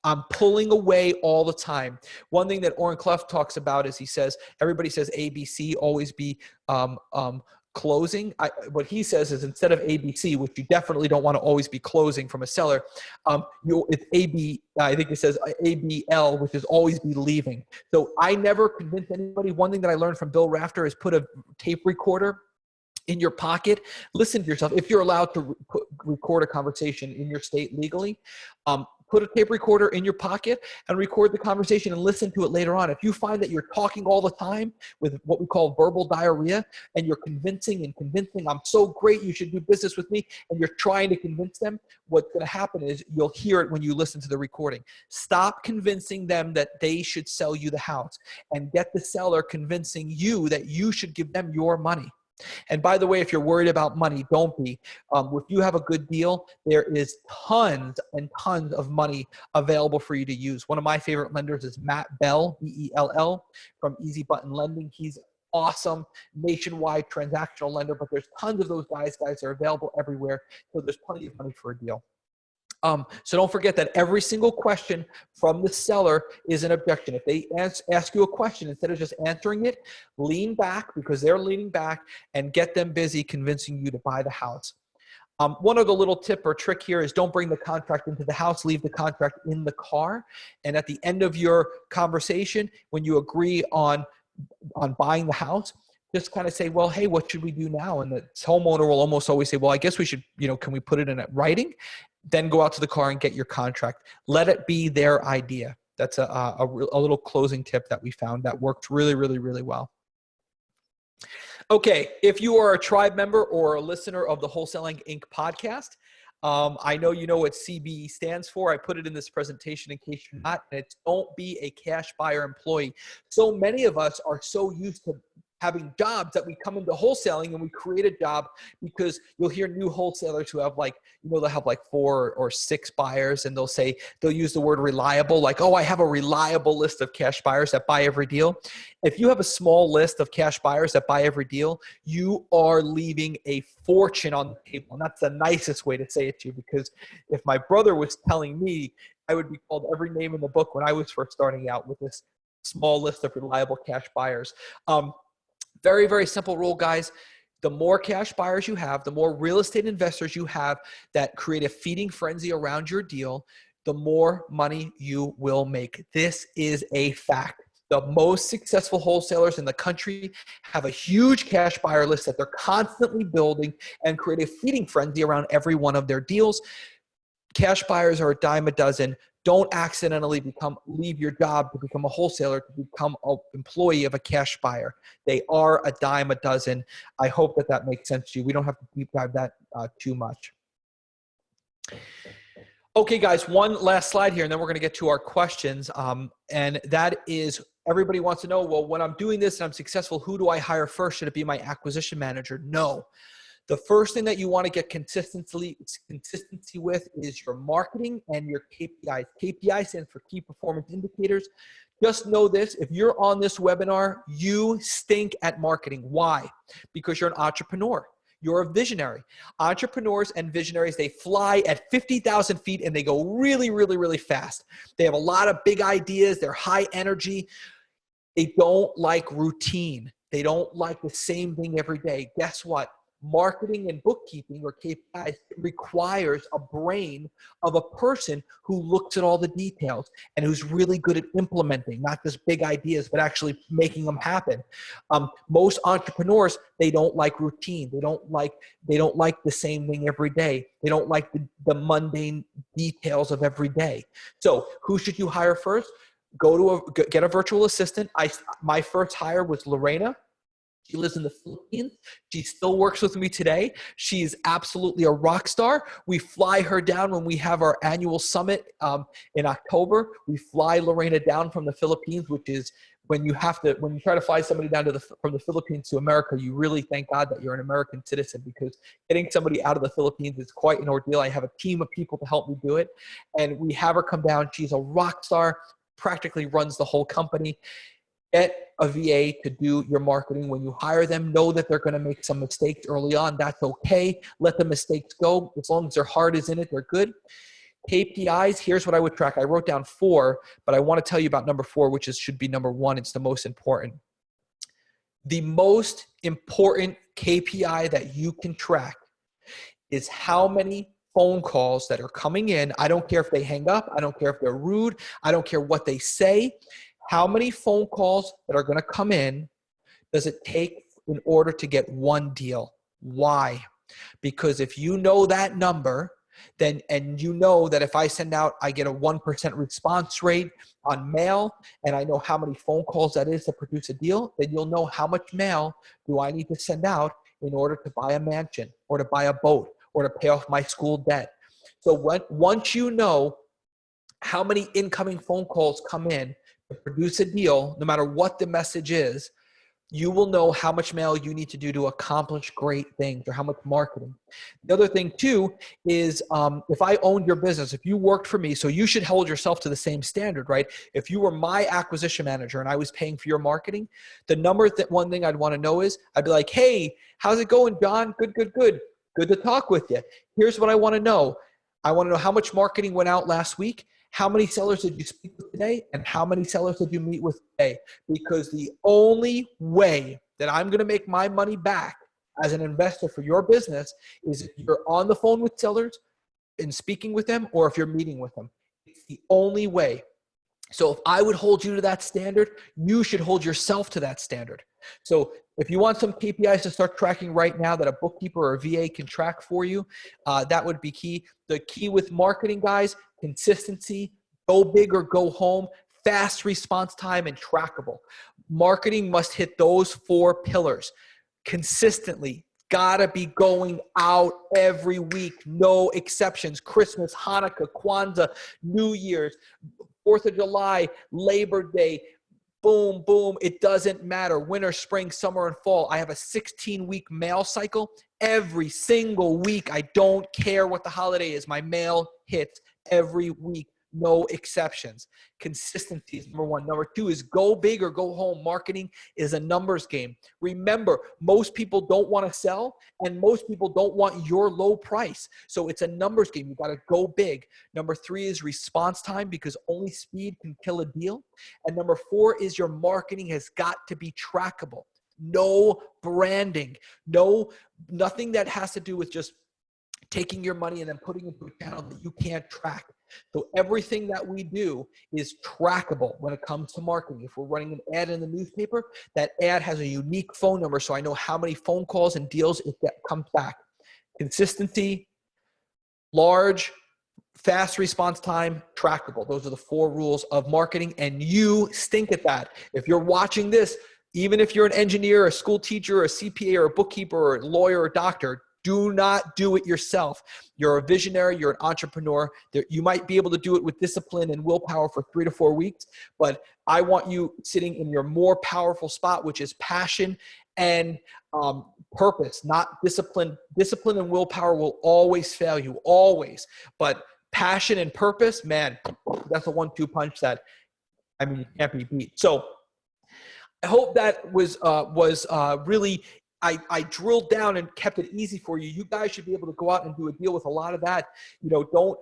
I'm pulling away all the time. One thing that Orrin Clough talks about is he says, everybody says ABC, always be closing. What he says is instead of ABC, which you definitely don't want to always be closing from a seller, it's AB, I think it says ABL, which is always be leaving. So I never convince anybody. One thing that I learned from Bill Rafter is put a tape recorder in your pocket. Listen to yourself. If you're allowed to record a conversation in your state legally, put a tape recorder in your pocket and record the conversation and listen to it later on. If you find that you're talking all the time with what we call verbal diarrhea and you're convincing, I'm so great, you should do business with me, and you're trying to convince them, what's going to happen is you'll hear it when you listen to the recording. Stop convincing them that they should sell you the house and get the seller convincing you that you should give them your money. And by the way, if you're worried about money, don't be. If you have a good deal, there is tons and tons of money available for you to use. One of my favorite lenders is Matt Bell, B-E-L-L, from Easy Button Lending. He's awesome, nationwide transactional lender, but there's tons of those guys are available everywhere. So there's plenty of money for a deal. So don't forget that every single question from the seller is an objection. If they ask you a question, instead of just answering it, lean back because they're leaning back and get them busy convincing you to buy the house. One other little tip or trick here is don't bring the contract into the house, leave the contract in the car. And at the end of your conversation, when you agree on buying the house, just kind of say, well, hey, what should we do now? And the homeowner will almost always say, well, I guess we should, can we put it in writing? Then go out to the car and get your contract. Let it be their idea. That's a little closing tip that we found that worked really, really, really well. Okay, if you are a tribe member or a listener of the Wholesaling Inc Podcast, I know you know what CBE stands for. I put it in this presentation in case you're not. And it's don't be a cash buyer employee. So many of us are so used to having jobs that we come into wholesaling and we create a job, because you'll hear new wholesalers who have they'll have 4 or 6 buyers, and they'll use the word reliable, like, oh, I have a reliable list of cash buyers that buy every deal. If you have a small list of cash buyers that buy every deal, you are leaving a fortune on the table. And that's the nicest way to say it to you, because if my brother was telling me, I would be called every name in the book when I was first starting out with this small list of reliable cash buyers. Very, very simple rule, guys. The more cash buyers you have, the more real estate investors you have that create a feeding frenzy around your deal, the more money you will make. This is a fact. The most successful wholesalers in the country have a huge cash buyer list that they're constantly building and create a feeding frenzy around every one of their deals. Cash buyers are a dime a dozen. Don't accidentally leave your job to become a wholesaler, to become an employee of a cash buyer. They are a dime a dozen. I hope that makes sense to you. We don't have to deep dive that too much. Okay, guys, one last slide here, and then we're going to get to our questions. And that is, everybody wants to know, well, when I'm doing this and I'm successful, who do I hire first? Should it be my acquisition manager? No. The first thing that you want to get consistency with is your marketing and your KPIs. KPI stands for key performance indicators. Just know this, if you're on this webinar, you stink at marketing. Why? Because you're an entrepreneur. You're a visionary. Entrepreneurs and visionaries, they fly at 50,000 feet and they go really, really, really fast. They have a lot of big ideas. They're high energy. They don't like routine. They don't like the same thing every day. Guess what? Marketing and bookkeeping, or KPIs, requires a brain of a person who looks at all the details and who's really good at implementing, not just big ideas, but actually making them happen. Most entrepreneurs, they don't like routine. They don't like the same thing every day. They don't like the mundane details of every day. So who should you hire first? Get a virtual assistant. My first hire was Lorena. She lives in the Philippines. She still works with me today. She's absolutely a rock star. We fly her down when we have our annual summit in October. We fly Lorena down from the Philippines, which is when you try to fly somebody down from the Philippines to America, you really thank God that you're an American citizen, because getting somebody out of the Philippines is quite an ordeal. I have a team of people to help me do it. And we have her come down. She's a rock star, practically runs the whole company. Get a VA to do your marketing. When you hire them, know that they're going to make some mistakes early on. That's okay. Let the mistakes go. As long as their heart is in it, they're good. KPIs, here's what I would track. I wrote down 4, but I want to tell you about number 4, which should be number 1. It's the most important. The most important KPI that you can track is how many phone calls that are coming in. I don't care if they hang up. I don't care if they're rude. I don't care what they say. How many phone calls that are going to come in does it take in order to get one deal? Why? Because if you know that number, and you know that if I send out, I get a 1% response rate on mail, and I know how many phone calls that is to produce a deal, then you'll know how much mail do I need to send out in order to buy a mansion or to buy a boat or to pay off my school debt. So once you know how many incoming phone calls come in to produce a deal, no matter what the message is, you will know how much mail you need to do to accomplish great things, or how much marketing. The other thing too is if I owned your business, if you worked for me, so you should hold yourself to the same standard, right? If you were my acquisition manager and I was paying for your marketing, one thing I'd want to know is, I'd be like, hey, how's it going, John? Good. Good to talk with you. Here's what I want to know. I want to know how much marketing went out last week. How many sellers did you speak with today? And how many sellers did you meet with today? Because the only way that I'm going to make my money back as an investor for your business is if you're on the phone with sellers and speaking with them, or if you're meeting with them. It's the only way. So if I would hold you to that standard, you should hold yourself to that standard. So if you want some KPIs to start tracking right now that a bookkeeper or a VA can track for you, that would be key. The key with marketing, guys, consistency, go big or go home, fast response time, and trackable. Marketing must hit those 4 pillars consistently. Gotta be going out every week, no exceptions. Christmas, Hanukkah, Kwanzaa, New Year's, 4th of July, Labor Day, boom, boom. It doesn't matter. Winter, spring, summer, and fall. I have a 16-week mail cycle every single week. I don't care what the holiday is. My mail hits every week. No exceptions. Consistency is number 1. Number 2 is go big or go home. Marketing is a numbers game. Remember, most people don't want to sell, and most people don't want your low price. So it's a numbers game. You got to go big. Number 3 is response time, because only speed can kill a deal. And number 4 is your marketing has got to be trackable. No branding. Nothing that has to do with just taking your money and then putting it into a channel that you can't track. So everything that we do is trackable when it comes to marketing. If we're running an ad in the newspaper, that ad has a unique phone number, so I know how many phone calls and deals it comes back. Consistency, large, fast response time, trackable. Those are the 4 rules of marketing, and you stink at that. If you're watching this, even if you're an engineer, a school teacher, a CPA, or a bookkeeper, or a lawyer, or a doctor, Do not do it yourself. You're a visionary. You're an entrepreneur. You might be able to do it with discipline and willpower for 3 to 4 weeks, but I want you sitting in your more powerful spot, which is passion and purpose, not discipline. Discipline and willpower will always fail you, always. But passion and purpose, man, that's a 1-2 punch that, I mean, you can't be beat. So I hope that was really, I drilled down and kept it easy for you. You guys should be able to go out and do a deal with a lot of that. You know,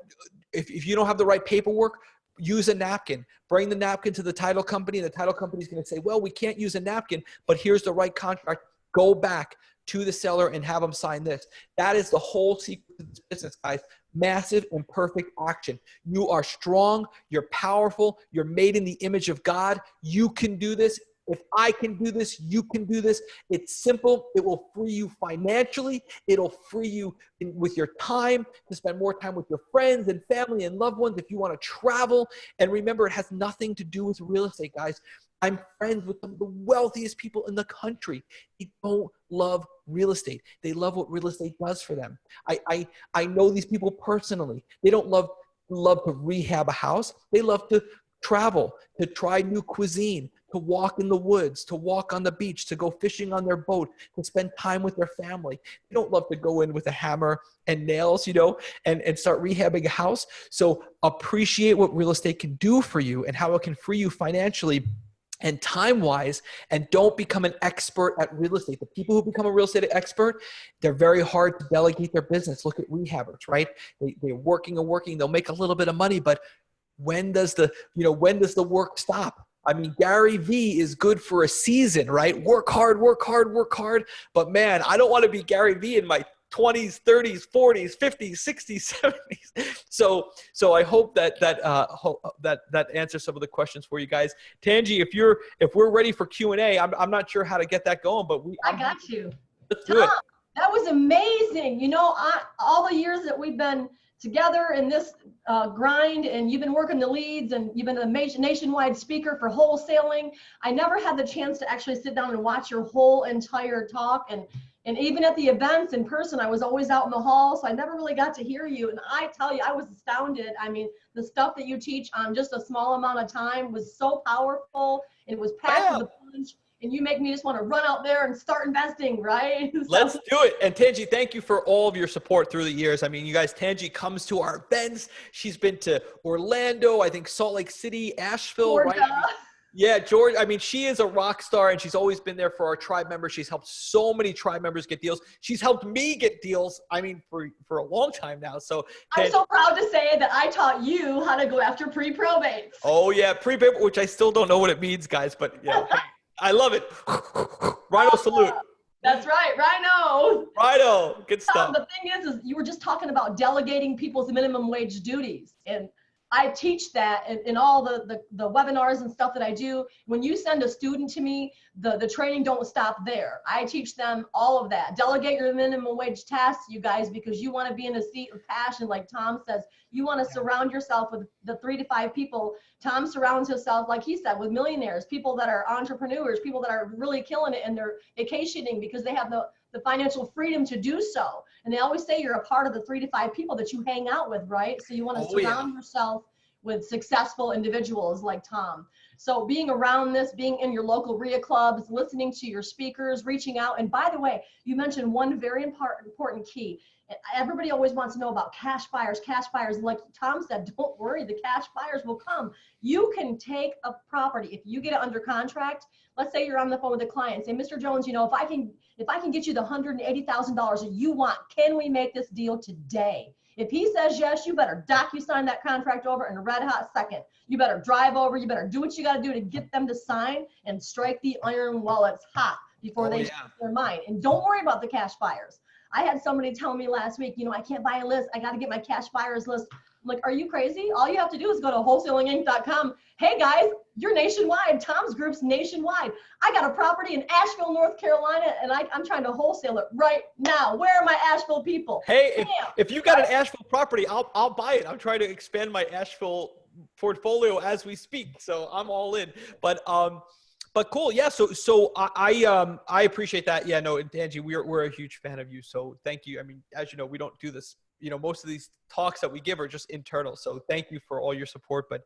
if you don't have the right paperwork, use a napkin. Bring the napkin to the title company, and the title company is going to say, well, we can't use a napkin, but here's the right contract. Go back to the seller and have them sign this. That is the whole secret of this business, guys. Massive imperfect action. You are strong. You're powerful. You're made in the image of God. You can do this. If I can do this, you can do this. It's simple. It will free you financially. It'll free you with your time to spend more time with your friends and family and loved ones if you want to travel. And remember, it has nothing to do with real estate, guys. I'm friends with some of the wealthiest people in the country. They don't love real estate. They love what real estate does for them. I know these people personally. They don't love to rehab a house. They love to travel, to try new cuisine, to walk in the woods, to walk on the beach, to go fishing on their boat, to spend time with their family. They don't love to go in with a hammer and nails, you know, and start rehabbing a house. So appreciate what real estate can do for you and how it can free you financially and time-wise, and don't become an expert at real estate. The people who become a real estate expert, they're very hard to delegate their business. Look at rehabbers, right? They're working and working. They'll make a little bit of money, but when does the work stop? I mean, Gary V is good for a season, right? Work hard, work hard, work hard. But man, I don't want to be Gary V in my 20s, 30s, 40s, 50s, 60s, 70s. So I hope that answers some of the questions for you guys. Tangi, if we're ready for Q&A, I'm not sure how to get that going, but I got you. Let's do it. That was amazing. You know, all the years that we've been together in this grind, and you've been working the leads, and you've been a nationwide speaker for wholesaling. I never had the chance to actually sit down and watch your whole entire talk, and even at the events in person, I was always out in the hall, so I never really got to hear you. And I tell you, I was astounded. I mean, the stuff that you teach on just a small amount of time was so powerful. It was packed with a punch. And you make me just want to run out there and start investing, right? Let's do it. And Tangi, thank you for all of your support through the years. I mean, you guys, Tangi comes to our events. She's been to Orlando, I think Salt Lake City, Asheville, Georgia. right? I mean, yeah, George. I mean, she is a rock star, and she's always been there for our tribe members. She's helped so many tribe members get deals. She's helped me get deals, I mean, for a long time now. So I'm so proud to say that I taught you how to go after pre-probates. Oh, yeah, pre-probate, which I still don't know what it means, guys, but yeah. I love it. Rhino salute. That's right, Rhino. Rhino, good stuff. The thing is you were just talking about delegating people's minimum wage duties. And I teach that in all the webinars and stuff that I do. When you send a student to me, the training don't stop there. I teach them all of that. Delegate your minimum wage tasks, you guys, because you want to be in a seat of passion, like Tom says. You want to surround yourself with the 3 to 5 people. Tom surrounds himself, like he said, with millionaires, people that are entrepreneurs, people that are really killing it, and they're vacationing because they have the financial freedom to do so. And they always say you're a part of the 3 to 5 people that you hang out with, right? So you want to surround yourself with successful individuals like Tom. So being around this, being in your local RIA clubs, listening to your speakers, reaching out. And by the way, you mentioned one very important key. Everybody always wants to know about cash buyers. Cash buyers, like Tom said, don't worry, the cash buyers will come. You can take a property, if you get it under contract. Let's say you're on the phone with a client and say, Mr. Jones, you know, if I can get you the $180,000 that you want, can we make this deal today? If he says yes, you better DocuSign that contract over in a red hot second. You better drive over, you better do what you got to do to get them to sign and strike the iron while it's hot before they change their mind. And don't worry about the cash buyers. I had somebody tell me last week, you know, I can't buy a list. I got to get my cash buyers list. I'm like, are you crazy? All you have to do is go to wholesalininc.com. Hey guys, you're nationwide. Tom's group's nationwide. I got a property in Asheville, North Carolina, and I'm trying to wholesale it right now. Where are my Asheville people? Hey, if you got an Asheville property, I'll buy it. I'm trying to expand my Asheville portfolio as we speak, so I'm all in. But But cool. Yeah. So I appreciate that. Yeah, no, and Angie, we're a huge fan of you. So thank you. I mean, as you know, we don't do this, most of these talks that we give are just internal. So thank you for all your support. But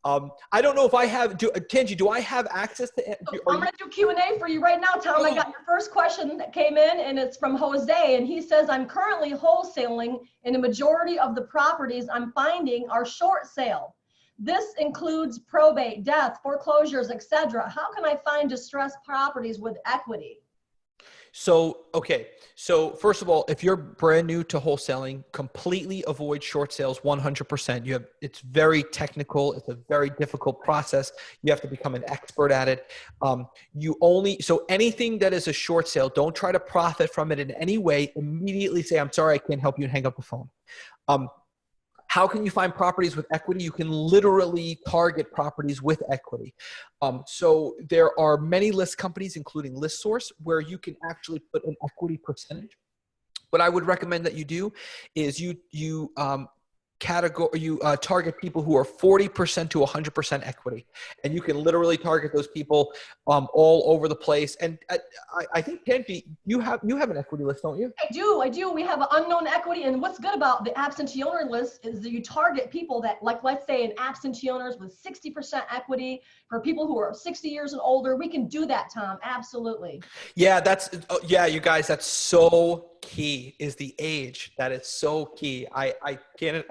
I don't know if I have, Tangi, do I have access to? I'm going to do Q&A for you right now, Tom. I got your first question that came in, and it's from Jose, and he says, I'm currently wholesaling, and a majority of the properties I'm finding are short sale. This includes probate, death, foreclosures, etc. How can I find distressed properties with equity? So, okay. So first of all, if you're brand new to wholesaling, completely avoid short sales 100%. It's very technical. It's a very difficult process. You have to become an expert at it. So anything that is a short sale, don't try to profit from it in any way. Immediately say, I'm sorry, I can't help you, and hang up the phone. How can you find properties with equity? You can literally target properties with equity. So there are many list companies, including ListSource, where you can actually put an equity percentage. What I would recommend that you do is you target people who are 40% to 100% equity, and you can literally target those people all over the place. And I think, Tangi, you have an equity list, don't you? I do. We have an unknown equity, and what's good about the absentee owner list is that you target people that, like, let's say an absentee owners with 60% equity. For people who are 60 years and older, we can do that, Tom. Absolutely. Yeah, you guys, that's so key, is the age. That is so key. I can't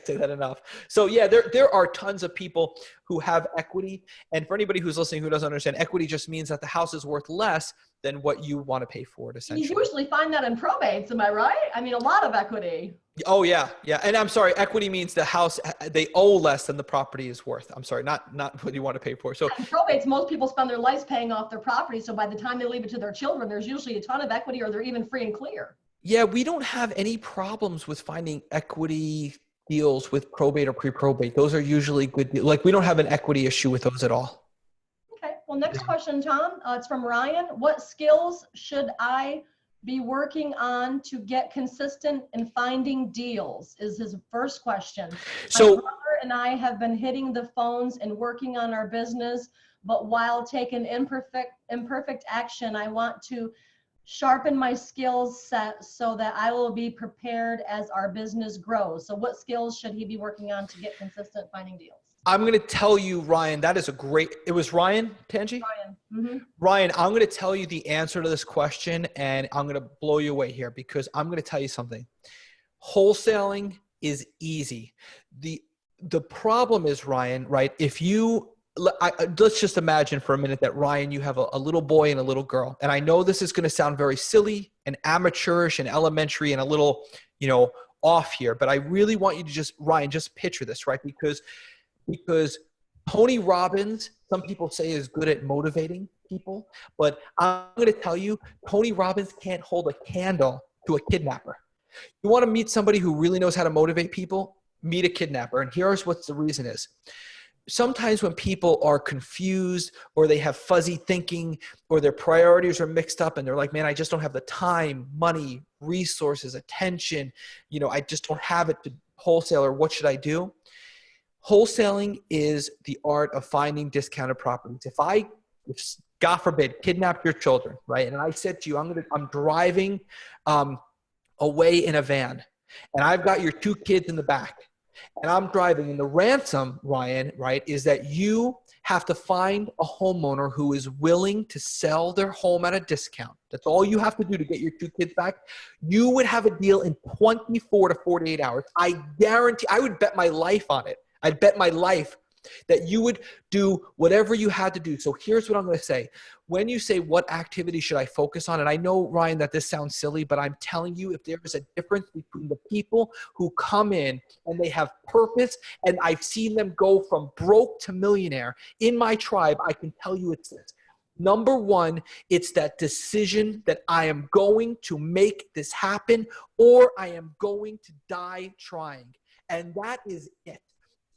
say that enough. So yeah, there are tons of people who have equity. And for anybody who's listening who doesn't understand, equity just means that the house is worth less than what you want to pay for it, essentially. You usually find that in probates, am I right? I mean, a lot of equity. Oh yeah. Yeah. And I'm sorry, equity means the house, they owe less than the property is worth. I'm sorry, not what you want to pay for. So in probates, most people spend their lives paying off their property. So by the time they leave it to their children, there's usually a ton of equity, or they're even free and clear. Yeah, we don't have any problems with finding equity deals with probate or pre-probate. Those are usually good deals. Like, we don't have an equity issue with those at all. Okay. Well, next question, Tom. It's from Ryan. What skills should I be working on to get consistent in finding deals, is his first question. So my brother and I have been hitting the phones and working on our business, but while taking imperfect action, I want to sharpen my skills set so that I will be prepared as our business grows. So what skills should he be working on to get consistent finding deals? I'm going to tell you, Ryan, it was Ryan, Tangi? Ryan. Mm-hmm. Ryan, I'm going to tell you the answer to this question, and I'm going to blow you away here, because I'm going to tell you something. Wholesaling is easy. The problem is, Ryan, right? Let's just imagine for a minute that, Ryan, you have a little boy and a little girl. And I know this is going to sound very silly and amateurish and elementary and a little, off here, but I really want you to Ryan, just picture this, right? Because Tony Robbins, some people say, is good at motivating people, but I'm going to tell you, Tony Robbins can't hold a candle to a kidnapper. You want to meet somebody who really knows how to motivate people? Meet a kidnapper. And here's what the reason is. Sometimes when people are confused, or they have fuzzy thinking, or their priorities are mixed up, and they're like, man, I just don't have the time, money, resources, attention, I just don't have it to wholesale, or what should I do? Wholesaling is the art of finding discounted properties. If God forbid, kidnap your children, right? And I said to you, I'm driving away in a van, and I've got your two kids in the back, and I'm driving. And the ransom, Ryan, right, is that you have to find a homeowner who is willing to sell their home at a discount. That's all you have to do to get your two kids back. You would have a deal in 24 to 48 hours. I guarantee, I would bet my life on it. I'd bet my life that you would do whatever you had to do. So here's what I'm going to say. When you say, what activity should I focus on? And I know, Ryan, that this sounds silly, but I'm telling you, if there is a difference between the people who come in and they have purpose, and I've seen them go from broke to millionaire in my tribe, I can tell you it's this. Number one, it's that decision that I am going to make this happen, or I am going to die trying. And that is it.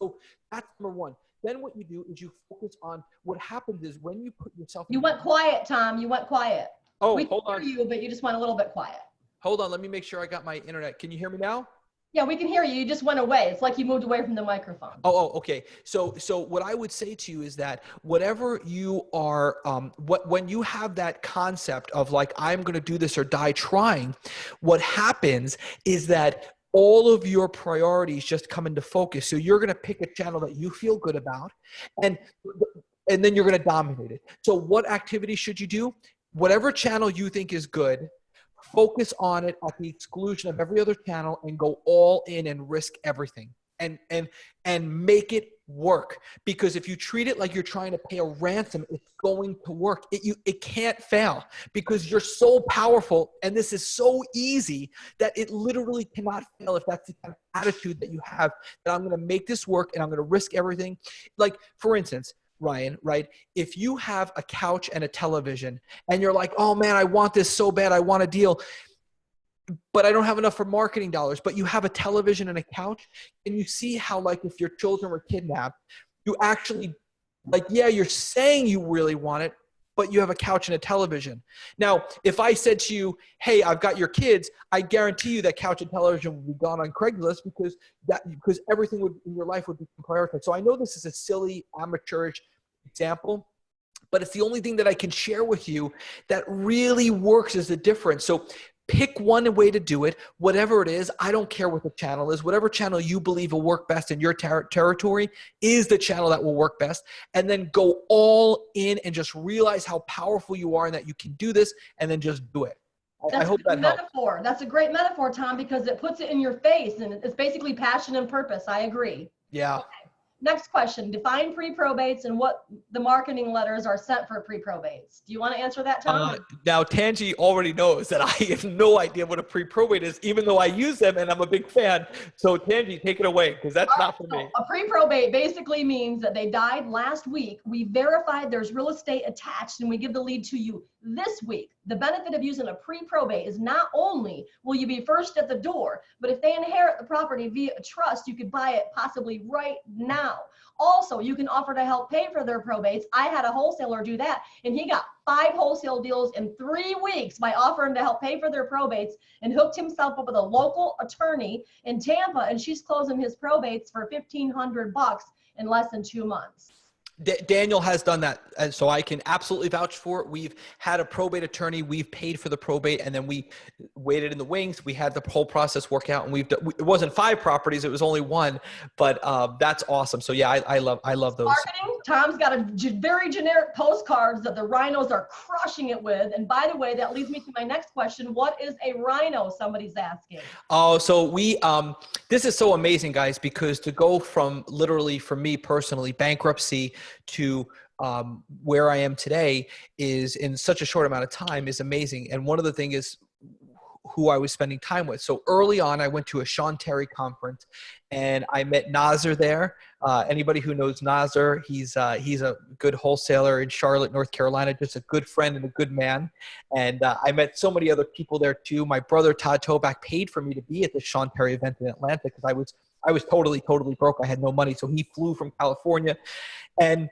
So that's number one. Then what you do is you focus on what happens is when you put yourself. You went quiet, Tom. You went quiet. Oh, we hold on. hear you, but you just went a little bit quiet. Hold on. Let me make sure I got my internet. Can you hear me now? Yeah, we can hear you. You just went away. It's like you moved away from the microphone. Okay. So what I would say to you is that whatever you are, when you have that concept of like, I'm going to do this or die trying, what happens is that all of your priorities just come into focus. So you're going to pick a channel that you feel good about, and then you're going to dominate it. So what activity should you do? Whatever channel you think is good, focus on it at the exclusion of every other channel and go all in and risk everything and make it work. Because if you treat it like you're trying to pay a ransom, it's going to work. It can't fail because you're so powerful and this is so easy that it literally cannot fail if that's the kind of attitude that you have, that I'm going to make this work and I'm going to risk everything. Like, for instance, Ryan, right? If you have a couch and a television and you're like, oh man, I want this so bad, I want a deal, but I don't have enough for marketing dollars, but you have a television and a couch, and you see how, like, if your children were kidnapped, you actually, like, yeah, you're saying you really want it, but you have a couch and a television. Now, if I said to you, hey, I've got your kids, I guarantee you that couch and television would be gone on Craigslist because everything in your life would be prioritized. So I know this is a silly, amateurish example, but it's the only thing that I can share with you that really works as a difference. So pick one way to do it, whatever it is. I don't care what the channel is. Whatever channel you believe will work best in your territory is the channel that will work best. And then go all in and just realize how powerful you are and that you can do this, and then just do it. I hope that helps. That's a great metaphor, Tom, because it puts it in your face, and it's basically passion and purpose. I agree. Yeah. Okay. Next question, define pre-probates and what the marketing letters are sent for pre-probates. Do you want to answer that, Tom? Now, Tangi already knows that I have no idea what a pre-probate is, even though I use them and I'm a big fan. So Tangi, take it away, because that's not for me. A pre-probate basically means that they died last week. We verified there's real estate attached, and we give the lead to you this week. The benefit of using a pre-probate is not only will you be first at the door, but if they inherit the property via a trust, you could buy it possibly right now. Also, you can offer to help pay for their probates. I had a wholesaler do that, and he got 5 wholesale deals in 3 weeks by offering to help pay for their probates, and hooked himself up with a local attorney in Tampa, and she's closing his probates for $1,500 in less than 2 months. Daniel has done that, and so I can absolutely vouch for it. We've had a probate attorney. We've paid for the probate, and then we waited in the wings. We had the whole process work out, and it wasn't 5 properties; it was only 1. But that's awesome. So yeah, I love those. Marketing. Tom's got a very generic postcards that the rhinos are crushing it with. And by the way, that leads me to my next question: what is a rhino? Somebody's asking. Oh, so this is so amazing, guys, because to go from literally, for me personally, bankruptcy to where I am today is in such a short amount of time is amazing. And one of the things is who I was spending time with. So early on, I went to a Sean Terry conference and I met Nazar there. Anybody who knows Nazar, he's a good wholesaler in Charlotte, North Carolina, just a good friend and a good man. And I met so many other people there too. My brother, Todd Toback, paid for me to be at the Sean Terry event in Atlanta because I was totally broke. I had no money. So he flew from California. And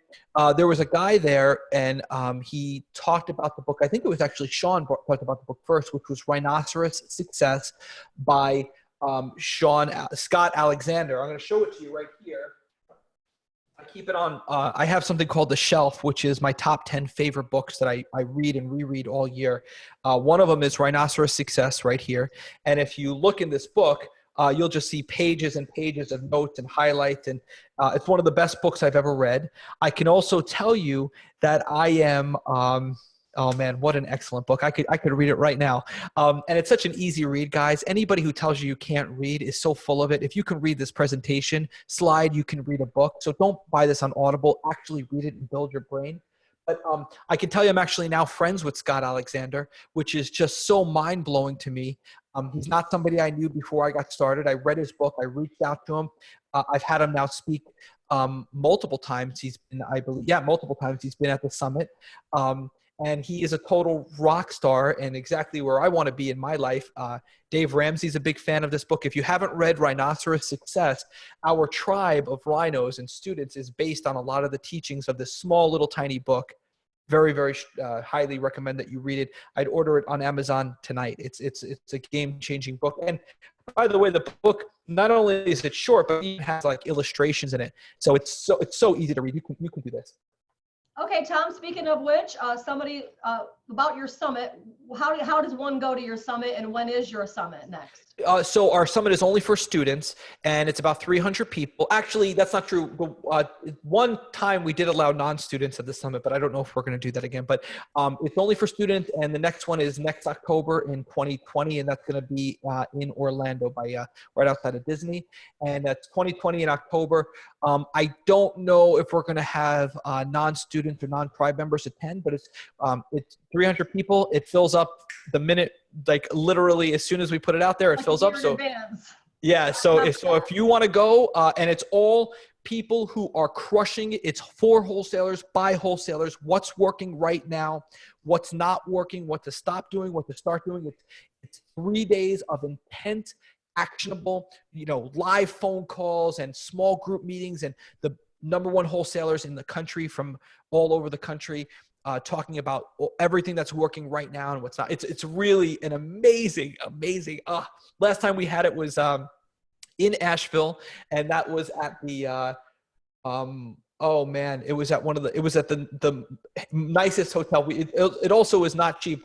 there was a guy there, and he talked about the book. I think it was actually Sean talked about the book first, which was Rhinoceros Success by Scott Alexander. I'm going to show it to you right here. I keep it on. I have something called The Shelf, which is my top 10 favorite books that I read and reread all year. One of them is Rhinoceros Success right here. And if you look in this book, you'll just see pages and pages of notes and highlights, and it's one of the best books I've ever read. I can also tell you that I am, oh man, what an excellent book. I could read it right now. And it's such an easy read, guys. Anybody who tells you can't read is so full of it. If you can read this presentation slide, you can read a book. So don't buy this on Audible. Actually read it and build your brain. But I can tell you I'm actually now friends with Scott Alexander, which is just so mind-blowing to me. He's not somebody I knew before I got started. I read his book. I reached out to him. I've had him now speak multiple times. He's been, I believe, multiple times he's been at the summit. And he is a total rock star and exactly where I want to be in my life. Dave Ramsey's a big fan of this book. If you haven't read Rhinoceros Success, our tribe of rhinos and students is based on a lot of the teachings of this small little tiny book. Very, very highly recommend that you read it. I'd order it on Amazon tonight. It's a game-changing book. And by the way, the book not only is it short, but it even has like illustrations in it. So it's so easy to read. You can do this. Okay, Tom, speaking of which, about your summit, how does one go to your summit, and when is your summit next? So our summit is only for students, and it's about 300 people. Actually, that's not true. One time we did allow non-students at the summit, but I don't know if we're going to do that again. But it's only for students, and the next one is next October in 2020, and that's going to be in Orlando right outside of Disney. And that's 2020 in October. I don't know if we're going to have non-students or non-tribe members attend, but it's 300 people. It fills up the minute, like literally as soon as we put it out there, it fills up. So yeah, so if you want to go, and it's all people who are crushing it. It's for wholesalers, by wholesalers. What's working right now, what's not working, what to stop doing, what to start doing. It's 3 days of intense, actionable, live phone calls and small group meetings, and the #1 wholesalers in the country from all over the country talking about everything that's working right now and what's not. It's really an amazing. Last time we had it was in Asheville, and that was at the it was at the nicest hotel. It also is not cheap.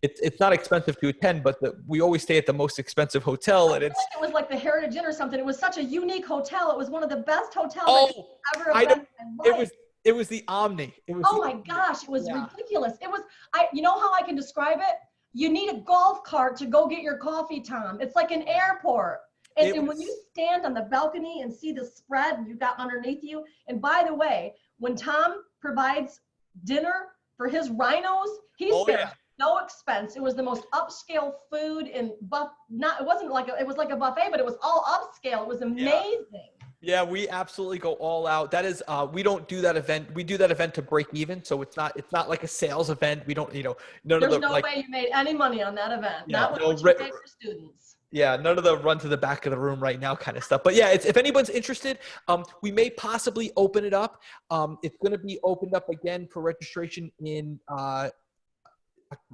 It's not expensive to attend, but we always stay at the most expensive hotel, and it was like the Heritage Inn or something. It was such a unique hotel. It was one of the best hotels I've ever been in. It was the Omni. My gosh, it was ridiculous. It was, you know how I can describe it? You need a golf cart to go get your coffee, Tom. It's like an airport. And when you stand on the balcony and see the spread and you got underneath you, and by the way, when Tom provides dinner for his rhinos, he spares no expense. It was the most upscale food, and it was like a buffet, but it was all upscale. It was amazing. Yeah, we absolutely go all out. That is, we don't do that event. We do that event to break even. So it's not like a sales event. We don't, There's no way you made any money on that event. Yeah, not what you paid for students. Yeah, none of the run to the back of the room right now kind of stuff. But yeah, if anyone's interested, we may possibly open it up. It's going to be opened up again for registration in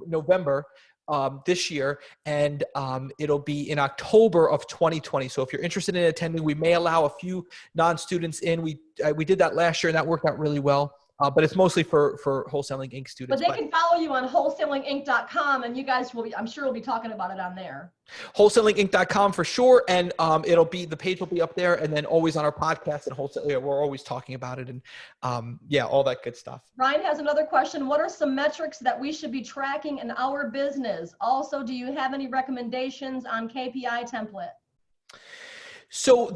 November. This year, and it'll be in October of 2020. So if you're interested in attending, we may allow a few non-students in. We did that last year, and that worked out really well. But it's mostly for Wholesaling Inc students. But they can follow you on wholesalinginc.com, and you guys I'm sure we'll be talking about it on there. Wholesalinginc.com for sure, and the page will be up there, and then always on our podcast and wholesale. We're always talking about it, and all that good stuff. Ryan has another question. What are some metrics that we should be tracking in our business? Also, do you have any recommendations on KPI template? So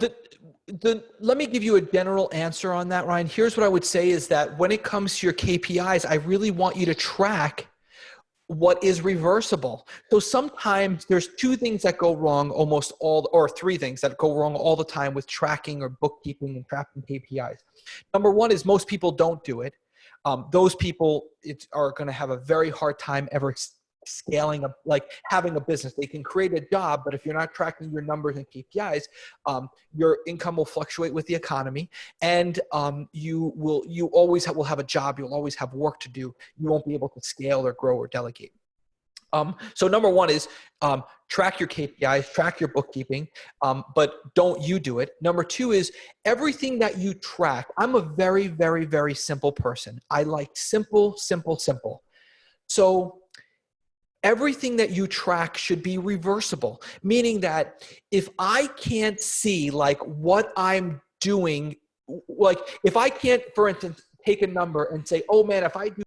let me give you a general answer on that, Ryan. Here's what I would say is that when it comes to your KPIs, I really want you to track what is reversible. So sometimes there's 2 things that go wrong or 3 things that go wrong all the time with tracking or bookkeeping and tracking KPIs. Number 1 is most people don't do it. Those people are going to have a very hard time ever scaling up, like having a business. They can create a job, but if you're not tracking your numbers and KPIs, your income will fluctuate with the economy, and you always will have a job. You'll always have work to do. You won't be able to scale or grow or delegate. So number 1 is track your KPIs, track your bookkeeping, but don't you do it. Number 2 is everything that you track. I'm a very, very, very simple person. I like simple. So everything that you track should be reversible, meaning that if I can't see like what I'm doing, like if I can't, for instance, take a number and say, oh man, if I do